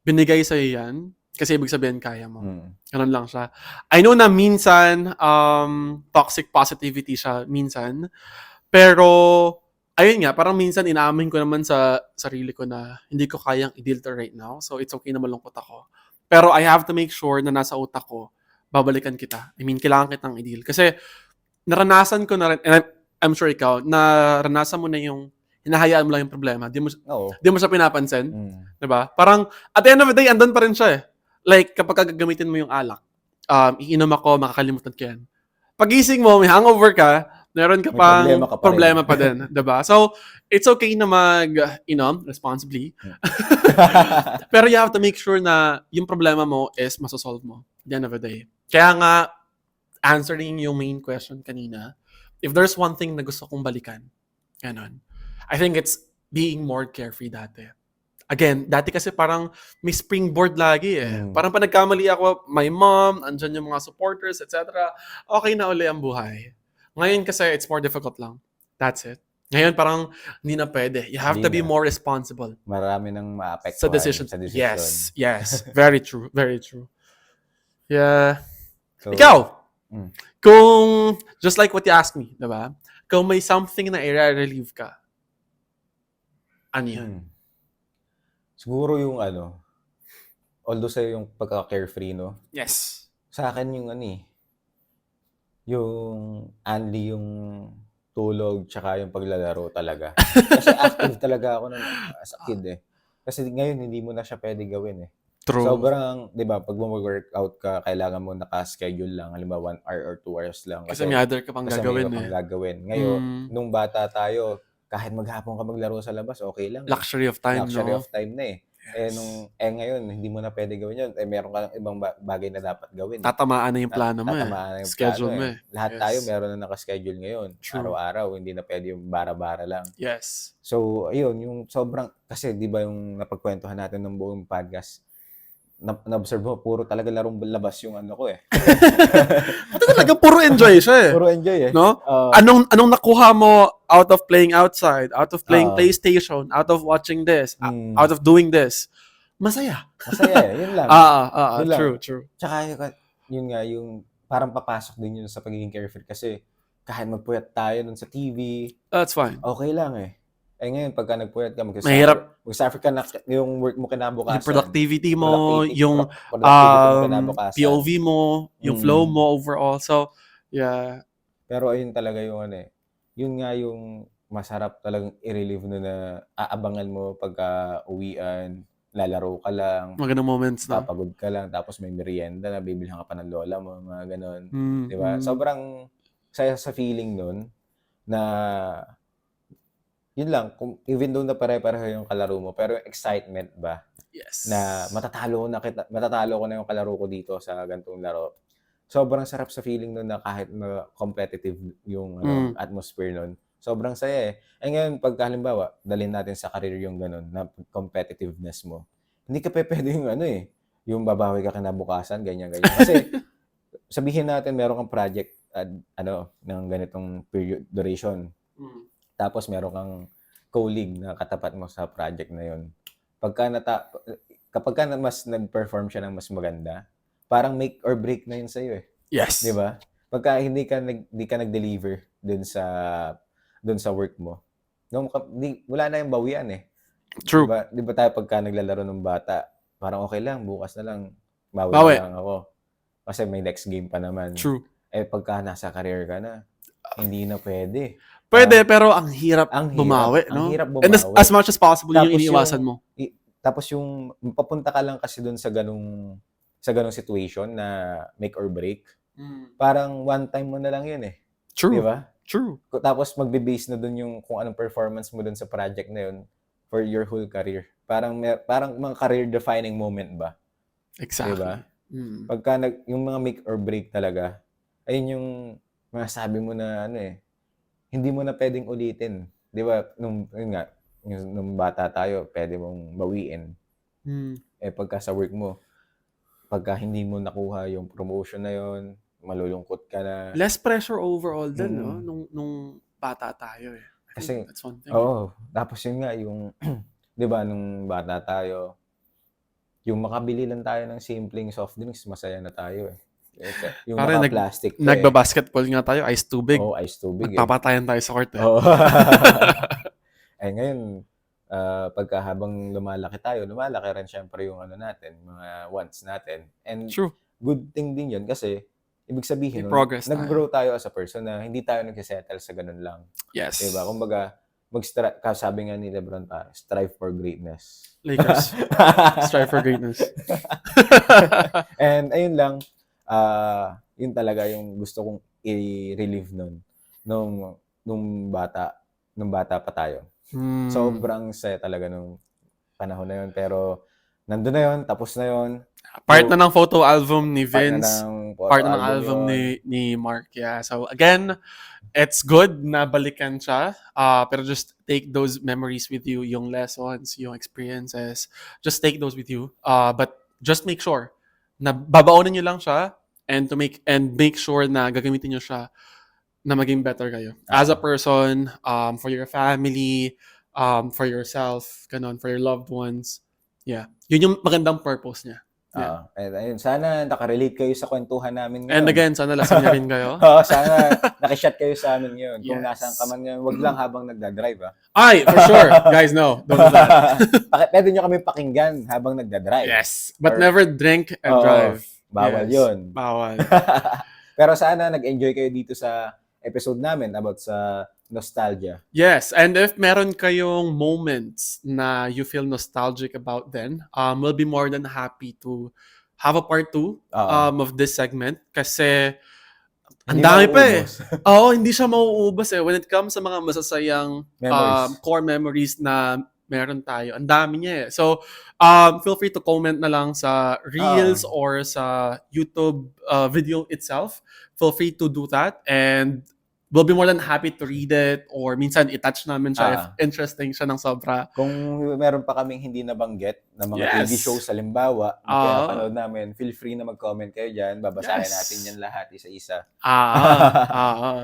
binigay sa'yo yan kasi ibig sabihin kaya mo. Ganun lang siya. I know na minsan, toxic positivity siya minsan, pero ayun nga, parang minsan inaamin ko naman sa sarili ko na hindi ko kayang i-deal to right now. So, it's okay na malungkot ako. Pero I have to make sure na nasa utak ko, babalikan kita. I mean, kailangan kitang i-deal. Kasi naranasan ko na rin, and I'm sure ikaw, naranasan mo na yung hinahayaan mo lang yung problema. Di mo siya pinapansin. Diba? Parang, at the end of the day, andun pa rin siya eh. Like, kapag gagamitin mo yung alak, iinom ako, makakalimutan ko yan. Pagising mo, may hangover ka, meron ka pang problema pa din. Diba? So, it's okay na mag-inom responsibly. Pero you have to make sure na yung problema mo is masosolve mo at the end of the day. Kaya nga, answering yung main question kanina, if there's one thing na gusto kong balikan, ganun, I think it's being more carefree dati. Again, dati kasi parang may springboard lagi eh. Parang pa nagkamali ako, my mom, andyan yung mga supporters, etc. Okay na uli ang buhay. Ngayon kasi it's more difficult lang. That's it. Ngayon parang hindi na pwede. You have to be more responsible. Marami nang ma-apektuhan sa decision. Yes. Very true. Very true. Yeah. So, ikaw, kung, just like what you asked me, diba? Kung may something na i-relieve ka, ano yun? Siguro yung although sa'yo yung pagka-carefree, no? Yes. Sa akin yung yung only yung tulog tsaka yung paglalaro talaga. Kasi active talaga ako as a kid eh. Kasi ngayon hindi mo na siya pwede gawin eh. True. Sobrang, di ba, pag mag-workout ka, kailangan mo naka-schedule lang, halimbawa 1 hour or 2 hours lang. Kasi may other ka pang gagawin eh. Gagawin. Ngayon, nung bata tayo, kahit maghapon ka maglaro sa labas, okay lang. Luxury of time, Luxury no? of time na eh. Yes. Ngayon, hindi mo na pwede gawin yun. Meron ka ng ibang bagay na dapat gawin. Tatamaan na yung plano mo eh. Tatamaan na yung schedule plano mo eh. Lahat tayo meron na naka-schedule ngayon. True. Araw-araw, hindi na pwede yung bara-bara lang. Yes. So, ayun, yung sobrang, kasi di ba yung napagkwentuhan natin ng buong podcast, na-observe mo, puro talaga larong labas yung ko eh. Pati talaga, puro enjoy siya eh. Puro enjoy eh. No? Anong nakuha mo out of playing outside, out of playing PlayStation, out of watching this, out of doing this? Masaya. Masaya eh, yun lang. True. Tsaka yun nga, yung parang papasok din yun sa pagiging carefree kasi kahit magpuyat tayo dun sa TV, That's fine. okay lang eh. Eh ngayon, pagka nagpuyat ka, Mahirap. mag-suffer ka na yung work mo kinabukasan. Yung productivity mo, yung productivity mo kinabukasan. POV mo, yung flow mo overall. So, yeah. Pero ayun talaga yung ano eh. Yun nga yung masarap talagang i-relieve na aabangan mo pagka uwian, lalaro ka lang, Magandang moments na. papagod ka lang, tapos may merienda na, bibilhan ka pa ng lola mo, mga ganon. Mm, Diba? Sobrang saya sa feeling nun na yun lang, even though na pare-pareho yung kalaro mo, pero yung excitement ba, yes. na matatalo ko na yung kalaro ko dito sa ganitong laro. Sobrang sarap sa feeling nun na kahit na competitive yung atmosphere nun. Sobrang saya eh. Eh ngayon, pagka halimbawa, dalhin natin sa career yung ganun, na competitiveness mo. Hindi ka pwede yung yung babawi ka kinabukasan, ganyan. Kasi, sabihin natin, meron kang project, ng ganitong period, duration. Tapos, meron kang colleague na katapat mo sa project na yun. Kapag mas nag-perform siya ng mas maganda, parang make or break na yun sa'yo eh. Yes. Di ba? Pagka hindi ka nag-deliver dun sa work mo, wala na yung bawian eh. True. Di ba tayo pagka naglalaro ng bata, parang okay lang, bukas na lang, bawi lang ako. Kasi may next game pa naman. True. Eh pagka nasa career ka na, hindi na pwede. Pwede, pero ang hirap bumawi, no? Ang hirap bumawi. And as much as possible, Tapos yung iniiwasan mo. Tapos yung papunta ka lang kasi dun sa ganung situation na make or break, parang one time mo na lang yun eh. True. Di ba? True. Tapos magbe-base na dun yung kung anong performance mo dun sa project na yun for your whole career. Parang mga career-defining moment ba? Exactly. Diba? Pagka yung mga make or break talaga, ayun yung masasabi mo na hindi mo na pwedeng ulitin. Di ba? Nung bata tayo, pwede mong bawiin. Eh pagka sa work mo, pagka hindi mo nakuha yung promotion na yun, malulungkot ka na. Less pressure overall din, no? Nung bata tayo eh. Kasi, that's one thing. Oo. Tapos yun nga, yung, di ba, nung bata tayo, yung makabili lang tayo ng simpleng soft drinks, masaya na tayo eh. Yung naka-plastic nagba-basketball nga tayo, ice tubig. Oo, ice tubig. Nagpapatayan tayo sa court eh. Oo. Eh ngayon, pagka habang lumalaki rin syempre yung natin, mga wants natin. And True. Good thing din yun kasi ibig sabihin, nag-grow tayo as a person na hindi tayo nag-settle sa ganun lang. Yes. Diba? Kumbaga, sabi nga ni Lebron, strive for greatness. Lakers. Strive for greatness. And ayun lang, yun talaga yung gusto kong i-relieve nung bata pa tayo. Sobrang saya talaga nung panahon na yun. Pero, nandun na yun, tapos na yun. Part na ng photo album ni Vince. Part na ng album yun. ni Mark. Yeah. So, again, it's good na balikan siya. Pero just take those memories with you, yung lessons, yung experiences. Just take those with you. But just make sure na babaunan nyo lang siya and make sure na gagamitin nyo siya na maging better kayo. As a person, for your family, for yourself, ganun, for your loved ones. Yeah. Yun yung magandang purpose niya. Yeah. And ayun, sana nakarelate kayo sa kwentuhan namin ngayon. And again, sana lasing na rin kayo. Sana nakishot kayo sa amin ngayon. Kung nasaan ka man ngayon, wag lang habang nagdadrive. Ay, for sure. Guys, no. Don't do that. Pwede nyo kami pakinggan habang nagdadrive. Yes. But never drink and drive. Bawal yun. Bawal. Pero sana nag-enjoy kayo dito sa episode namin about sa nostalgia. Yes, and if meron kayong moments na you feel nostalgic about then, we'll be more than happy to have a part 2 of this segment kasi ang dami pa eh. Oo, hindi siya mauubos eh. When it comes sa mga masasayang core memories na meron tayo, ang dami niya eh. So, feel free to comment na lang sa Reels or sa YouTube video itself. Feel free to do that and we'll be more than happy to read it or minsan i-touch namin siya if interesting siya ng sobra. Kung meron pa kaming hindi nabanggit na mga TV shows halimbawa na pinapanood namin, feel free na mag-comment kayo dyan. Babasahin natin yan lahat isa-isa.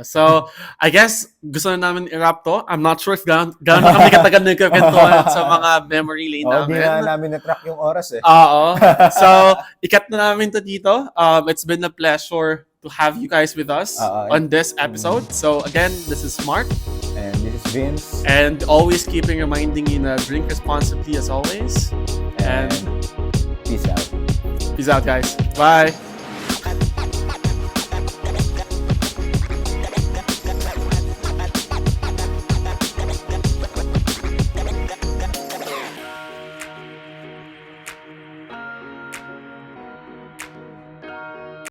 So, I guess gusto na namin i-wrap to. I'm not sure if gano'n kami katagal nagkakantuhan sa mga memory lane namin. Hindi na namin na-track yung oras eh. So, ikat na namin to dito. It's been a pleasure to have you guys with us on this episode. So again, this is Mark. And this is Vince. And always keeping reminding you to drink responsibly as always. And peace out. Peace out, guys. Bye.